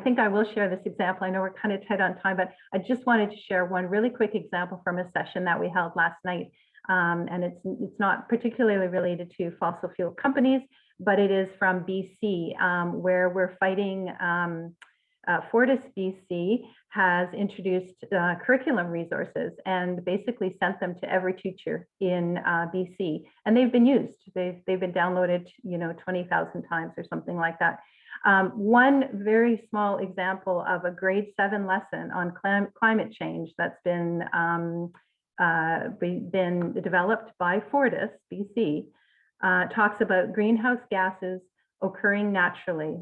think I will share this example. I know we're kind of tight on time, but I just wanted to share one really quick example from a session that we held last night. And it's not particularly related to fossil fuel companies, but it is from BC, where we're fighting. Fortis BC has introduced curriculum resources and basically sent them to every teacher in BC, and they've been used. They've been downloaded, 20,000 times or something like that. One very small example of a grade 7 lesson on climate change that's been developed by Fortis BC talks about greenhouse gases occurring naturally.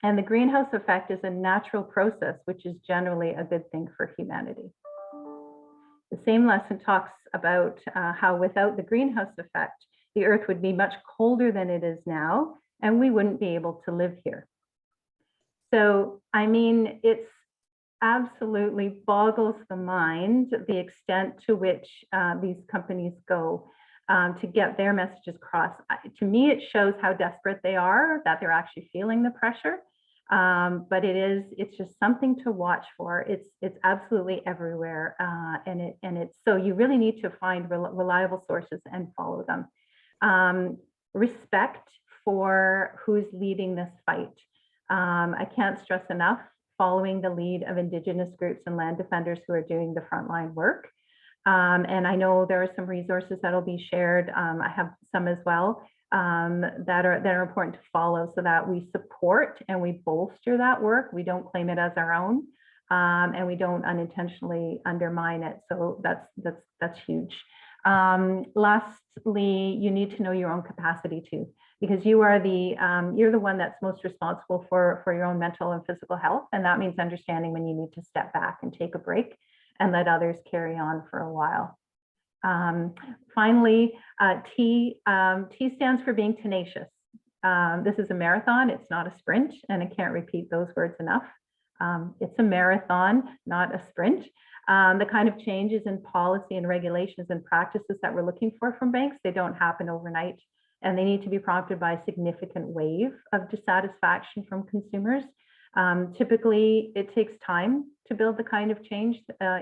And the greenhouse effect is a natural process, which is generally a good thing for humanity. The same lesson talks about how without the greenhouse effect, the Earth would be much colder than it is now, and we wouldn't be able to live here. So, I mean, it's absolutely boggles the mind the extent to which these companies go to get their messages across. To me, it shows how desperate they are, that they're actually feeling the pressure. But it's just something to watch for. It's absolutely everywhere, and it's so you really need to find reliable sources and follow them. Respect for who's leading this fight. I can't stress enough following the lead of Indigenous groups and land defenders who are doing the frontline work. And I know there are some resources that'll be shared. I have some as well that are important to follow, so that we support and we bolster that work. We don't claim it as our own, and we don't unintentionally undermine it. So that's huge. Lastly, you need to know your own capacity too, because you're the one that's most responsible for your own mental and physical health, and that means understanding when you need to step back and take a break and let others carry on for a while. Finally, T stands for being tenacious. This is a marathon, it's not a sprint, and I can't repeat those words enough. It's a marathon, not a sprint. The kind of changes in policy and regulations and practices that we're looking for from banks, they don't happen overnight, and they need to be prompted by a significant wave of dissatisfaction from consumers. Typically, it takes time to build the kind of change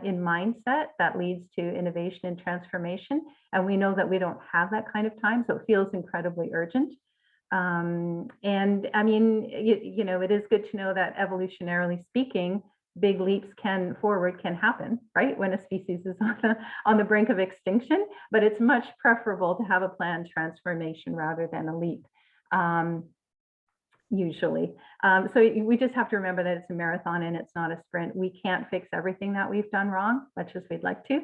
in mindset that leads to innovation and transformation. And we know that we don't have that kind of time, so it feels incredibly urgent. And I mean, you know, it is good to know that evolutionarily speaking, big leaps forward can happen, right? When a species is on the brink of extinction, but it's much preferable to have a planned transformation rather than a leap. Usually. So we just have to remember that it's a marathon and it's not a sprint. We can't fix everything that we've done wrong, much as we'd like to.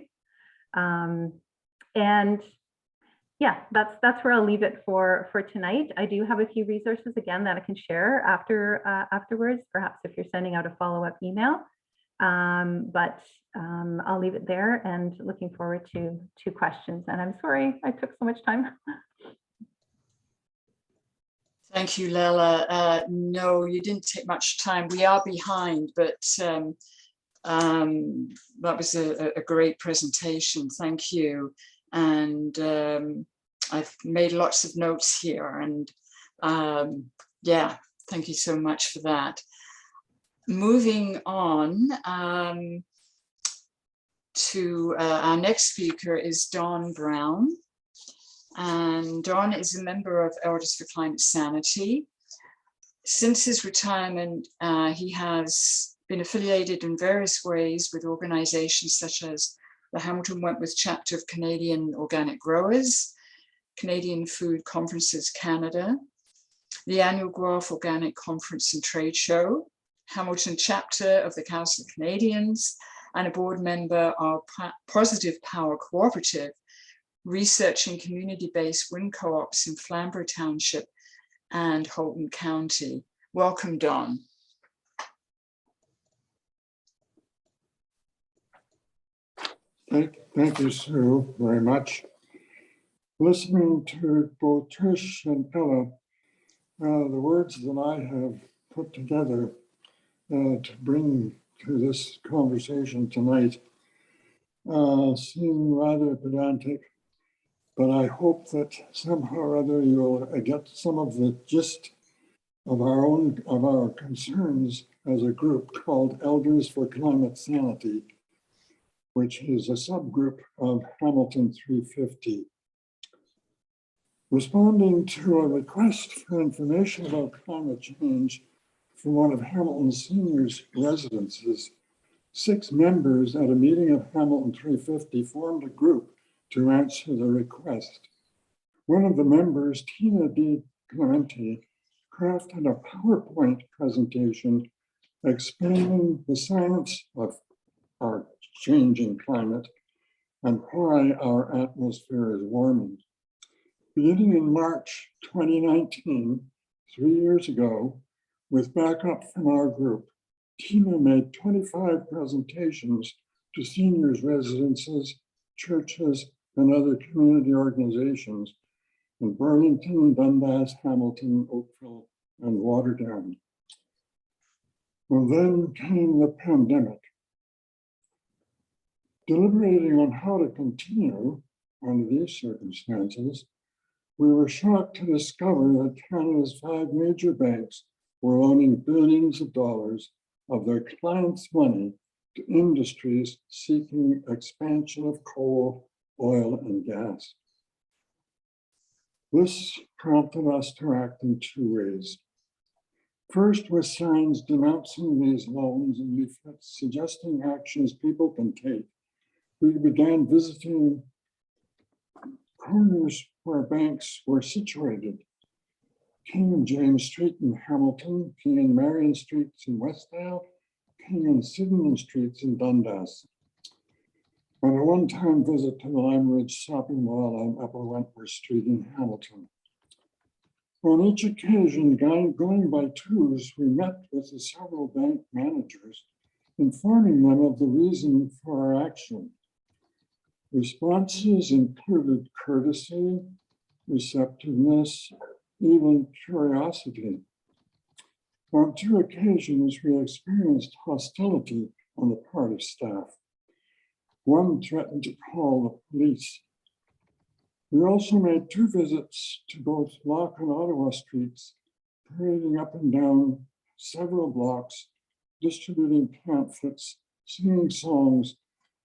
And yeah, that's where I'll leave it for tonight. I do have a few resources again that I can share afterwards, perhaps if you're sending out a follow-up email. But I'll leave it there and looking forward to questions. And I'm sorry I took so much time. Thank you, Lella. No, you didn't take much time. We are behind, but that was a great presentation. Thank you. And I've made lots of notes here. And yeah, thank you so much for that. Moving on to our next speaker is Don Brown. And Don is a member of Elders for Climate Sanity. Since his retirement, he has been affiliated in various ways with organizations such as the Hamilton Wentworth chapter of Canadian Organic Growers, Canadian Food Conferences Canada, the annual Guelph Organic Conference and Trade Show, Hamilton chapter of the Council of Canadians, and a board member of Positive Power Cooperative, researching community-based wind co-ops in Flamborough Township and Halton County. Welcome, Don. Thank you, Sue, very much. Listening to both Trish and Ella, the words that I have put together to bring to this conversation tonight seem rather pedantic, but I hope that somehow or other you'll get some of the gist of our concerns as a group called Elders for Climate Sanity, which is a subgroup of Hamilton 350. Responding to a request for information about climate change from one of Hamilton's seniors' residences, 6 members at a meeting of Hamilton 350 formed a group to answer the request. One of the members, Tina D. Clementi, crafted a PowerPoint presentation explaining the science of our changing climate and why our atmosphere is warming. Beginning in March 2019, 3 years ago, with backup from our group, Tina made 25 presentations to seniors' residences, churches, and other community organizations in Burlington, Dundas, Hamilton, Oakville, and Waterdown. Well, then came the pandemic. Deliberating on how to continue under these circumstances, we were shocked to discover that Canada's 5 major banks were loaning billions of dollars of their clients' money to industries seeking expansion of coal, oil, and gas. This prompted us to act in 2 ways. First, with signs denouncing these loans and leaflets suggesting actions people can take, we began visiting corners where banks were situated. King and James Street in Hamilton, King and Marion Streets in Westdale, King and Sydenham Streets in Dundas. On a one-time visit to the Lime Ridge shopping mall on Upper Wentworth Street in Hamilton. On each occasion, going by twos, we met with the several bank managers, informing them of the reason for our action. Responses included courtesy, receptiveness, even curiosity. On 2 occasions, we experienced hostility on the part of staff. One threatened to call the police. We also made 2 visits to both Lock and Ottawa streets, parading up and down several blocks, distributing pamphlets, singing songs,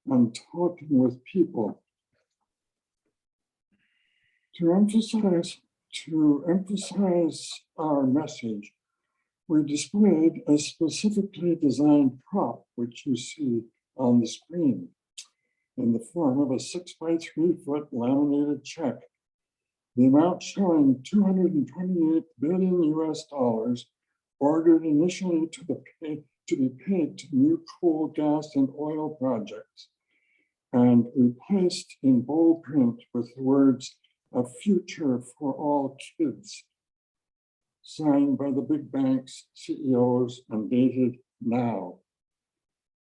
and talking with people. To emphasize our message, we displayed a specifically designed prop, which you see on the screen, in the form of a 6 by 3 foot laminated check. The amount showing 228 billion US dollars ordered initially to be paid to new coal, gas, and oil projects, and replaced in bold print with the words, "A future for all kids," signed by the big banks, CEOs, and dated now.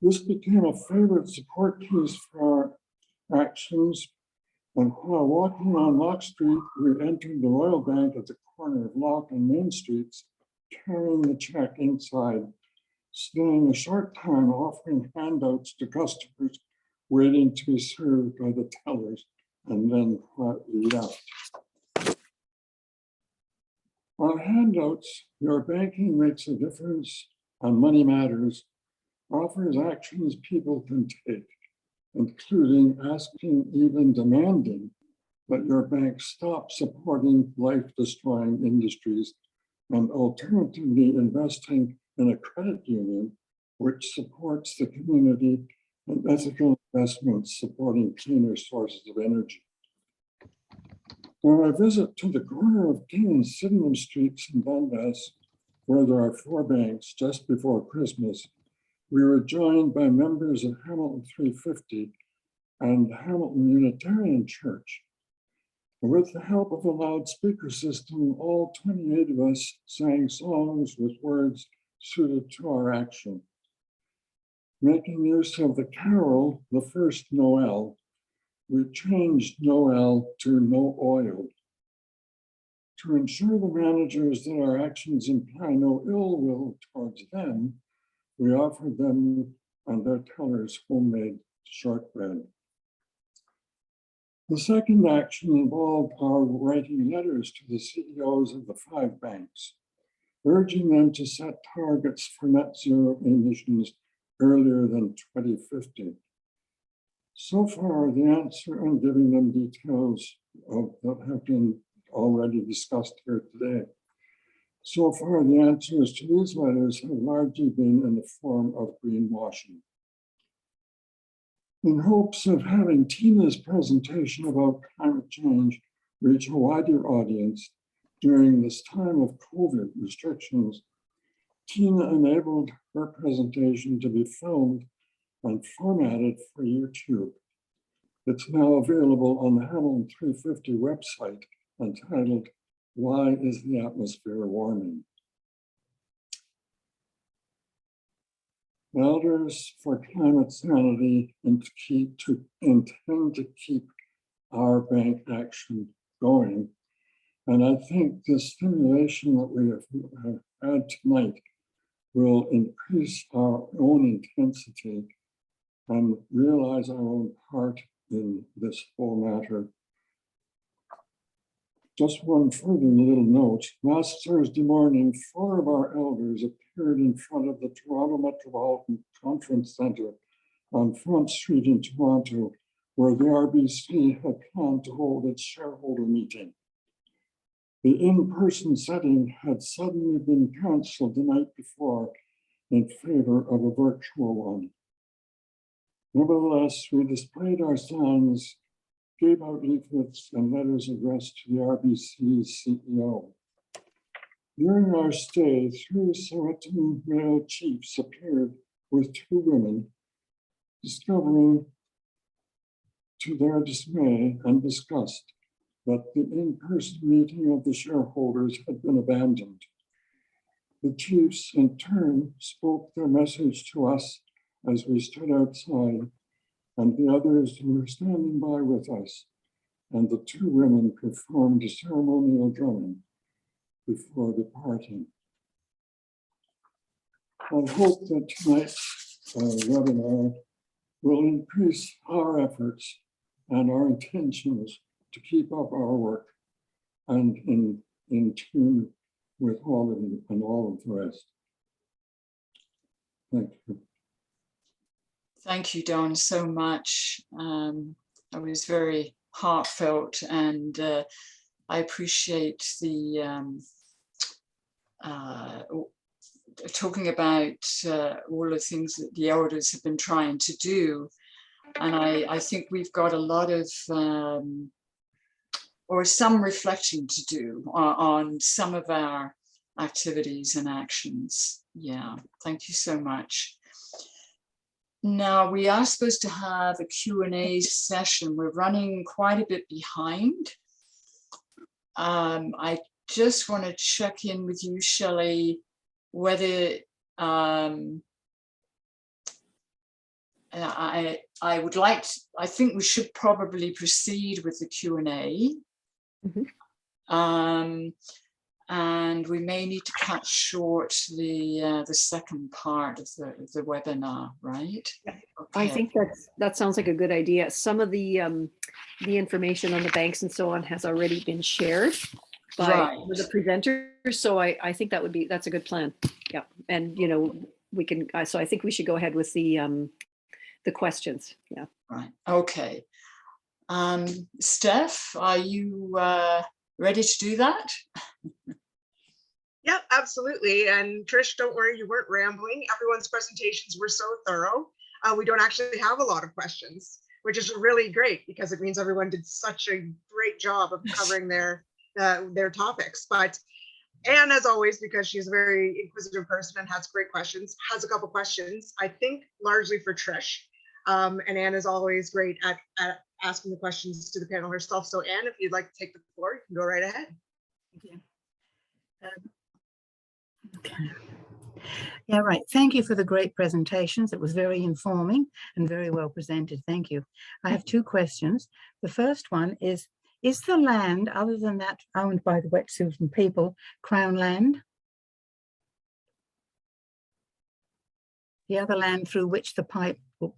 This became a favorite support piece for our actions, and while walking on Lock Street, we entered the Royal Bank at the corner of Lock and Main Streets, carrying the check inside, staying a short time offering handouts to customers waiting to be served by the tellers, and then quietly left. Our handouts, "Your banking makes a difference and money matters," offers actions people can take, including asking, even demanding, that your bank stop supporting life-destroying industries and alternatively investing in a credit union which supports the community and ethical investments supporting cleaner sources of energy. On our visit to the corner of King and Sydenham Streets in Dundas, where there are 4 banks just before Christmas, we were joined by members of Hamilton 350 and the Hamilton Unitarian Church. With the help of a loudspeaker system, all 28 of us sang songs with words suited to our action. Making use of the carol, "The First Noel," we changed Noel to "No Oil." To ensure the managers that our actions imply no ill will towards them, we offered them and their tellers homemade shortbread. The second action involved our writing letters to the CEOs of the 5 banks, urging them to set targets for net zero emissions earlier than 2050. So far, the answer, and giving them details that have been already discussed here today. So far, the answers to these letters have largely been in the form of greenwashing. In hopes of having Tina's presentation about climate change reach a wider audience during this time of COVID restrictions, Tina enabled her presentation to be filmed and formatted for YouTube. It's now available on the Hamilton 350 website entitled, "Why is the Atmosphere Warming?" Elders for Climate Sanity intend to keep our bank action going. And I think the stimulation that we have had tonight will increase our own intensity and realize our own part in this whole matter. Just one further little note. Last Thursday morning, 4 of our elders appeared in front of the Toronto Metropolitan Conference Centre on Front Street in Toronto, where the RBC had planned to hold its shareholder meeting. The in-person setting had suddenly been cancelled the night before in favor of a virtual one. Nevertheless, we displayed our signs, gave out leaflets and letters addressed to the RBC's CEO. During our stay, 3 Sowetan male chiefs appeared with 2 women, discovering to their dismay and disgust that the in-person meeting of the shareholders had been abandoned. The chiefs in turn spoke their message to us as we stood outside, and the others who were standing by with us, and the 2 women performed a ceremonial drumming before departing. I hope that tonight's webinar will increase our efforts and our intentions to keep up our work and in tune with all of the rest. Thank you. Thank you, Don, so much. It was very heartfelt, and I appreciate the talking about all the things that the elders have been trying to do. And I think we've got a lot of, or some reflecting to do on some of our activities and actions. Yeah, thank you so much. Now, we are supposed to have a Q&A session. We're running quite a bit behind. I just want to check in with you, Shelley, whether I would like to, I think we should probably proceed with the Q&A. And we may need to cut short the second part of the webinar, right? I think that sounds like a good idea. Some of the information on the banks and so on has already been shared by the presenters. So I think that's a good plan. Yeah. And, you know, we can, so I think we should go ahead with the questions. Yeah. Right. Okay. Steph, are you ready to do that? Yeah, absolutely. And Trish, don't worry, you weren't rambling. Everyone's presentations were so thorough. We don't actually have a lot of questions, which is really great because it means everyone did such a great job of covering their topics. But Anne, as always, because she's a very inquisitive person and has great questions, has a couple questions, I think largely for Trish. And Anne is always great at asking the questions to the panel herself. So Anne, if you'd like to take the floor, you can go right ahead. Thank you. Okay. Yeah, right. Thank you for the great presentations. It was very informing and very well presented. Thank you. I have two questions. The first one is the land, other than that owned by the Wet'suwet'en people, Crown land? The other land through which the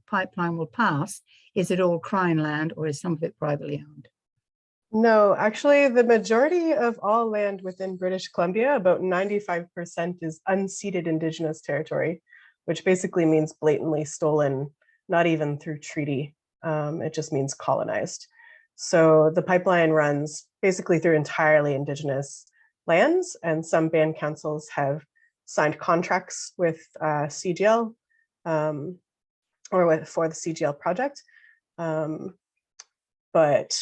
pipeline will pass, is it all Crown land or is some of it privately owned? No, actually, the majority of all land within British Columbia, about 95%, is unceded Indigenous territory, which basically means blatantly stolen, not even through treaty. It just means colonized. So the pipeline runs basically through entirely Indigenous lands, and some band councils have signed contracts with CGL for the CGL project. But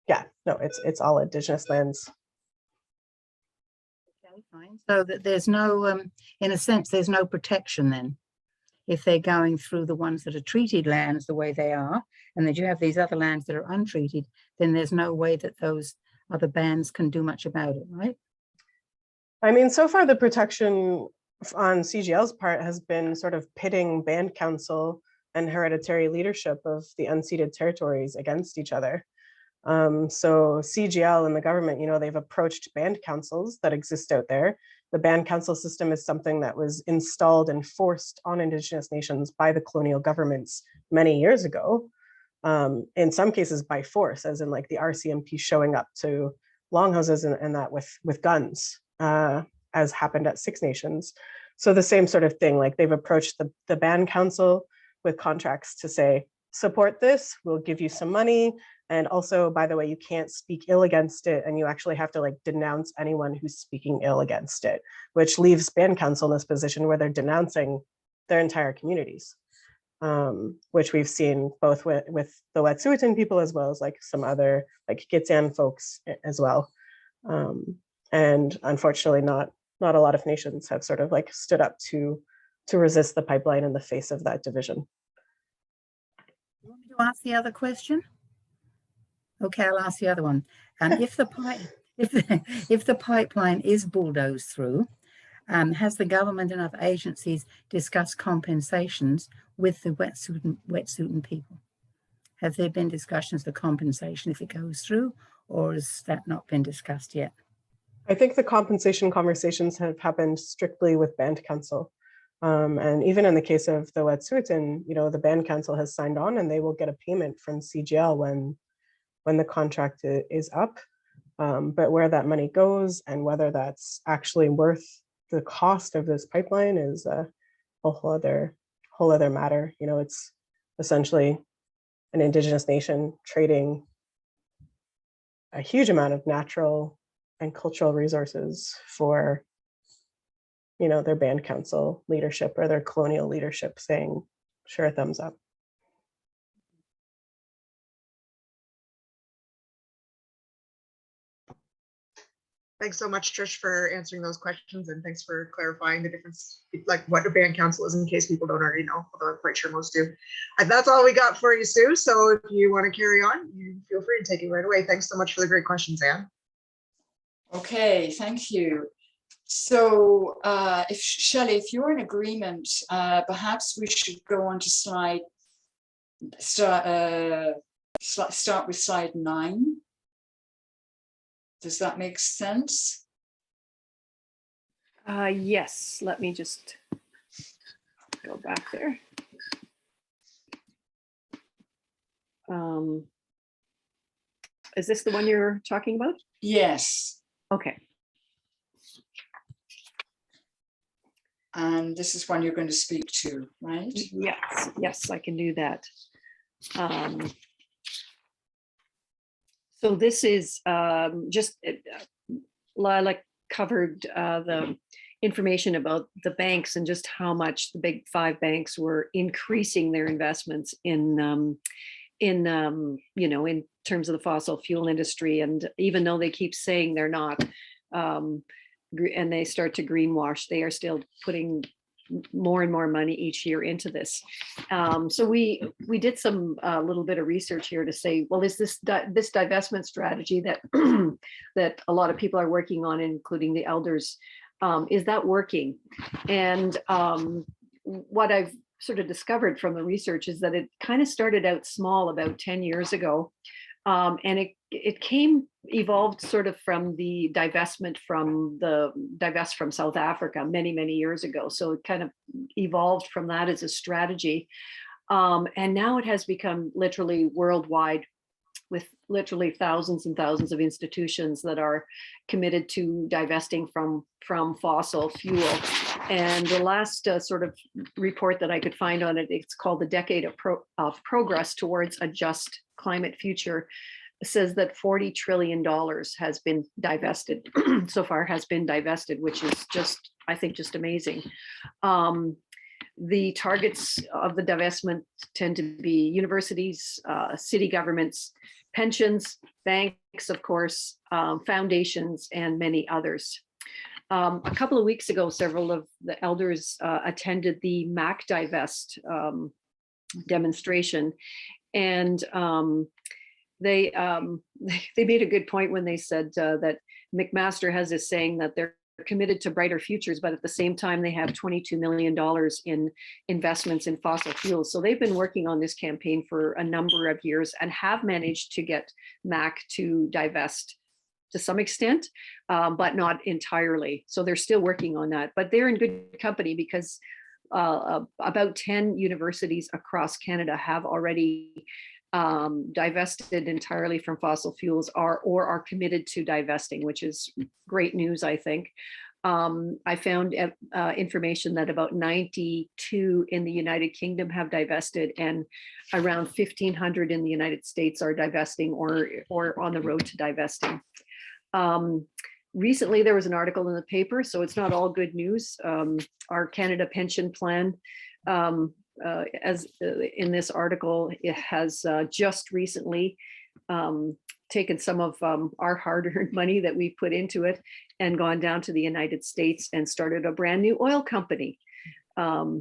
yeah, no, it's all Indigenous lands. Okay, fine. So that there's no, in a sense, there's no protection then, if they're going through the ones that are treated lands the way they are, and that you have these other lands that are untreated, then there's no way that those other bands can do much about it, right? I mean, so far the protection on CGL's part has been sort of pitting band council and hereditary leadership of the unceded territories against each other. So CGL and the government, you know, they've approached band councils that exist out there. The band council system is something that was installed and forced on Indigenous nations by the colonial governments many years ago. In some cases by force, as in like the RCMP showing up to longhouses and that with guns, as happened at Six Nations. So the same sort of thing, like they've approached the band council with contracts to say, support this, we'll give you some money. And also, by the way, you can't speak ill against it, and you actually have to like denounce anyone who's speaking ill against it, which leaves band council in this position where they're denouncing their entire communities, which we've seen both with the Wet'suwet'en people as well as like some other like Gitxsan folks as well. And unfortunately, not a lot of nations have sort of like stood up to resist the pipeline in the face of that division. You want me to ask the other question? Okay, I'll ask the other one. And if the pipeline is bulldozed through, has the government and other agencies discussed compensations with the Wet'suwet'en people? Have there been discussions for compensation if it goes through, or has that not been discussed yet? I think the compensation conversations have happened strictly with band council. And even in the case of the Wet'suwet'en, the band council has signed on and they will get a payment from CGL when the contract is up. But where that money goes and whether that's actually worth the cost of this pipeline is a whole other matter. It's essentially an Indigenous nation trading a huge amount of natural and cultural resources for their band council leadership or their colonial leadership saying, sure, thumbs up. Thanks so much, Trish, for answering those questions, and thanks for clarifying the difference, like what a band council is, in case people don't already know, although I'm quite sure most do. And that's all we got for you, Sue. So if you want to carry on, you feel free to take it right away. Thanks so much for the great questions, Anne. Okay, thank you. So Shelley, if you're in agreement, perhaps we should go on to start with slide 9. Does that make sense? Yes, let me just go back there. Is this the one you're talking about? Yes. Okay. And this is one you're going to speak to, right? Yes, I can do that. So this is just Lella covered the information about the banks and just how much the big 5 banks were increasing their investments in terms of the fossil fuel industry. And even though they keep saying they're not, and they start to greenwash, they are still putting more and more money each year into this. So we did some little bit of research here to say, well, is this divestment strategy that that a lot of people are working on, including the elders, is that working? And what I've sort of discovered from the research is that it kind of started out small about 10 years ago. And it evolved sort of from the divest from South Africa many years ago. So it kind of evolved from that as a strategy. And now it has become literally worldwide, with literally thousands and thousands of institutions that are committed to divesting from fossil fuel. And the last sort of report that I could find on it, it's called The Decade of Progress Towards a Just Climate Future, says that $40 trillion has been divested so far, which is just, I think, just amazing. The targets of the divestment tend to be universities, city governments, pensions, banks, of course, foundations, and many others. A couple of weeks ago, several of the elders attended the MAC Divest demonstration, and they made a good point when they said that McMaster has this saying that they're committed to brighter futures, but at the same time they have $22 million in investments in fossil fuels. So they've been working on this campaign for a number of years and have managed to get MAC to divest to some extent, but not entirely. So they're still working on that, but they're in good company because about 10 universities across Canada have already divested entirely from fossil fuels or are committed to divesting, which is great news, I think. I found information that about 92 in the United Kingdom have divested, and around 1,500 in the United States are divesting or on the road to divesting. Recently, there was an article in the paper, so it's not all good news. Our Canada Pension Plan, as in this article, it has just recently taken some of our hard-earned money that we put into it and gone down to the United States and started a brand new oil company.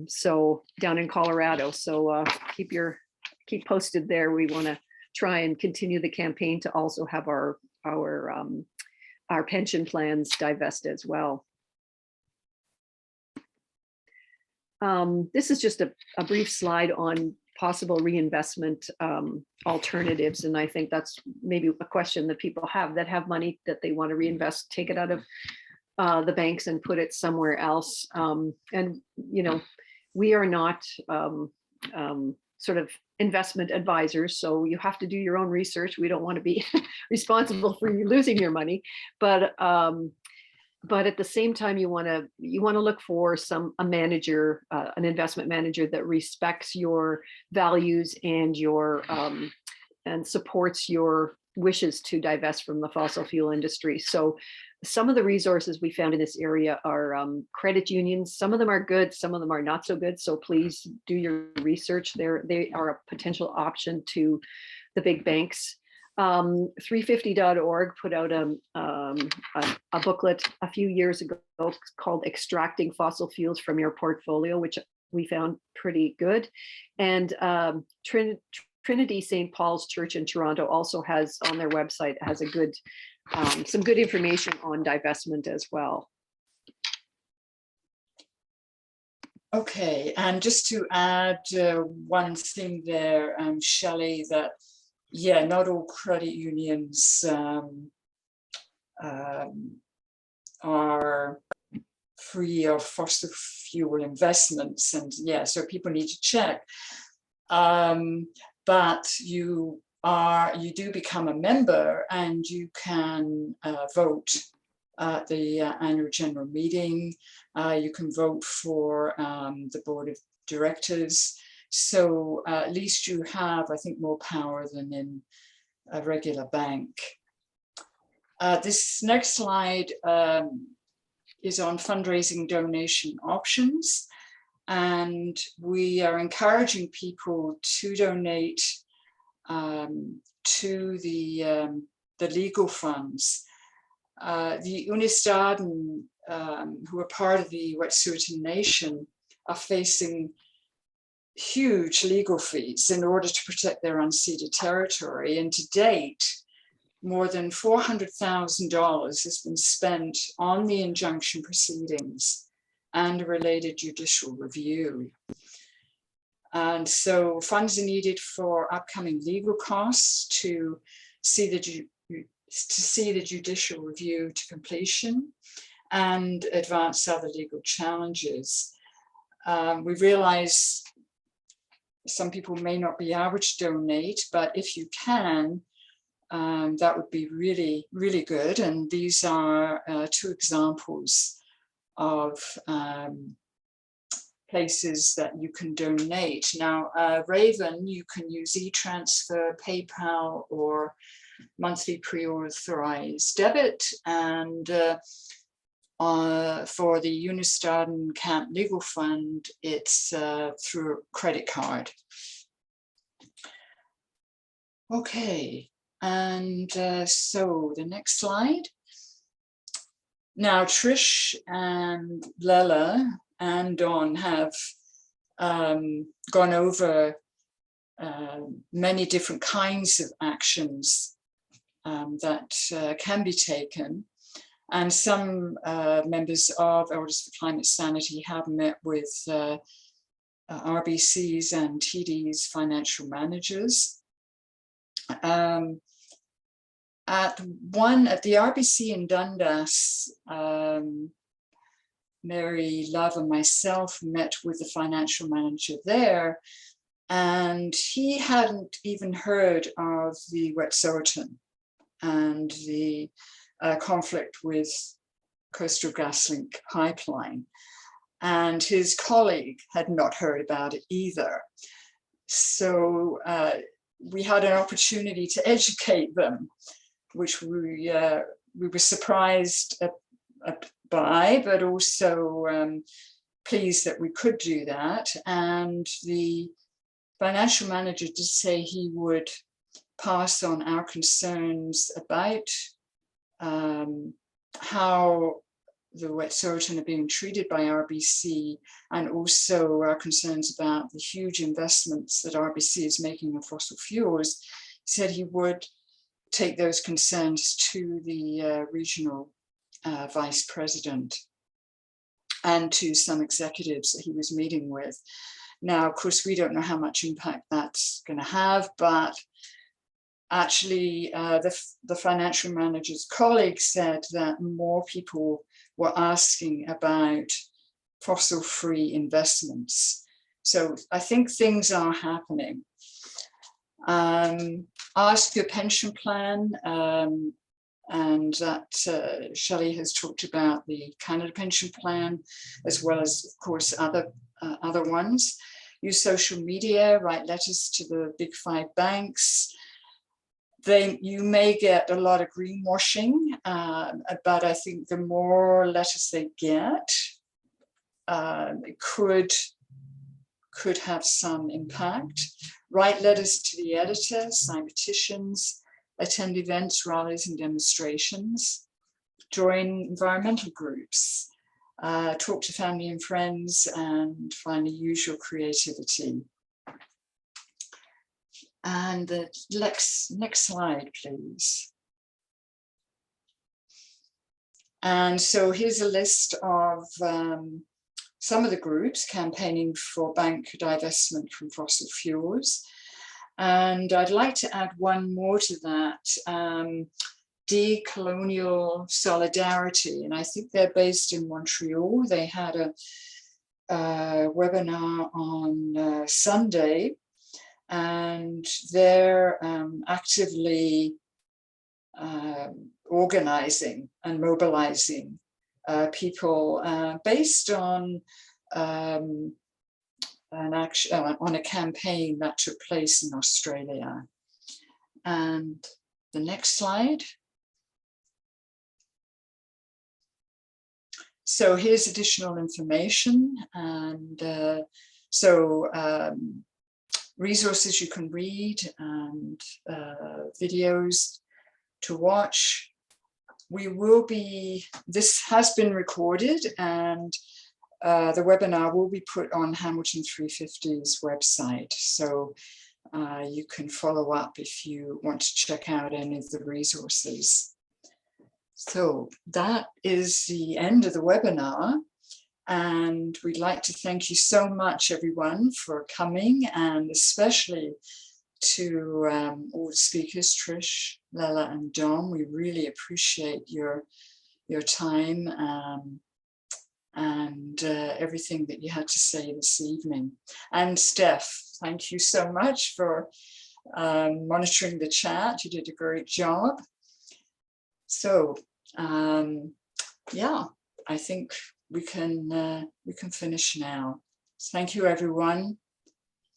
So down in Colorado. So keep posted there. We want to try and continue the campaign to also have our pension plans divest as well. This is just a brief slide on possible reinvestment alternatives. And I think that's maybe a question that people have that have money that they want to reinvest, take it out of the banks and put it somewhere else. And, you know, we are not sort of investment advisors, so you have to do your own research. We don't want to be responsible for you losing your money, but at the same time, you want to look for a manager, an investment manager that respects your values and your and supports your wishes to divest from the fossil fuel industry. So some of the resources we found in this area are credit unions. Some of them are good, some of them are not so good. So please do your research. They are a potential option to the big banks. 350.org put out a booklet a few years ago called Extracting Fossil Fuels from Your Portfolio, which we found pretty good. And Trinity St. Paul's Church in Toronto also has on their website has a good some good information on divestment as well. Okay, and just to add one thing there, Shelley, that yeah, not all credit unions are free of fossil fuel investments, and yeah, so people need to check. But you do become a member, and you can vote at the annual general meeting. You can vote for the board of directors. So at least you have, I think, more power than in a regular bank. This next slide is on fundraising donation options. And we are encouraging people to donate to the legal funds. The Unistaden, who are part of the Wet'suwet'en Nation, are facing huge legal fees in order to protect their unceded territory. And to date, more than $400,000 has been spent on the injunction proceedings and a related judicial review. And so funds are needed for upcoming legal costs to see the judicial review to completion and advance other legal challenges. We realize some people may not be able to donate, but if you can, that would be really, really good. And these are two examples of places that you can donate. Now, Raven, you can use e-transfer, PayPal, or monthly pre-authorized debit. And for the Unistaden Camp Legal Fund, it's through a credit card. Okay, and so the next slide. Now, Trish and Lella and Dawn have gone over many different kinds of actions that can be taken. And some members of Elders for Climate Sanity have met with RBC's and TD's financial managers. At the RBC in Dundas, Mary Love and myself met with the financial manager there, and he hadn't even heard of the Wet'suwet'en and the conflict with Coastal GasLink pipeline. And his colleague had not heard about it either. So we had an opportunity to educate them, which we were surprised by, but also pleased that we could do that. And the financial manager did say he would pass on our concerns about how the Wet'suwet'en are being treated by RBC, and also our concerns about the huge investments that RBC is making in fossil fuels. He said he would take those concerns to the regional vice president and to some executives that he was meeting with. Now, of course, we don't know how much impact that's going to have, but actually, the financial manager's colleague said that more people were asking about fossil-free investments. So I think things are happening. Ask your pension plan, and that Shelley has talked about the Canada pension plan, as well as, of course, other ones. Use social media, write letters to the big 5 banks. You may get a lot of greenwashing, but I think the more letters they get, it could have some impact. Write letters to the editor, sign petitions, attend events, rallies, and demonstrations. Join environmental groups. Talk to family and friends, and finally use your creativity. And the next slide, please. And so here's a list of some of the groups campaigning for bank divestment from fossil fuels. And I'd like to add one more to that, Decolonial Solidarity. And I think they're based in Montreal. They had a webinar on Sunday, and they're actively organizing and mobilizing people based on on a campaign that took place in Australia. And the next slide. So here's additional information, and resources you can read and videos to watch. This has been recorded, and the webinar will be put on Hamilton 350's website. So you can follow up if you want to check out any of the resources. So that is the end of the webinar. And we'd like to thank you so much, everyone, for coming, and especially to all the speakers, Trish, Lella, and Dom. We really appreciate your time and everything that you had to say this evening. And Steph, thank you so much for monitoring the chat. You did a great job. So yeah, I think we can finish now. Thank you, everyone.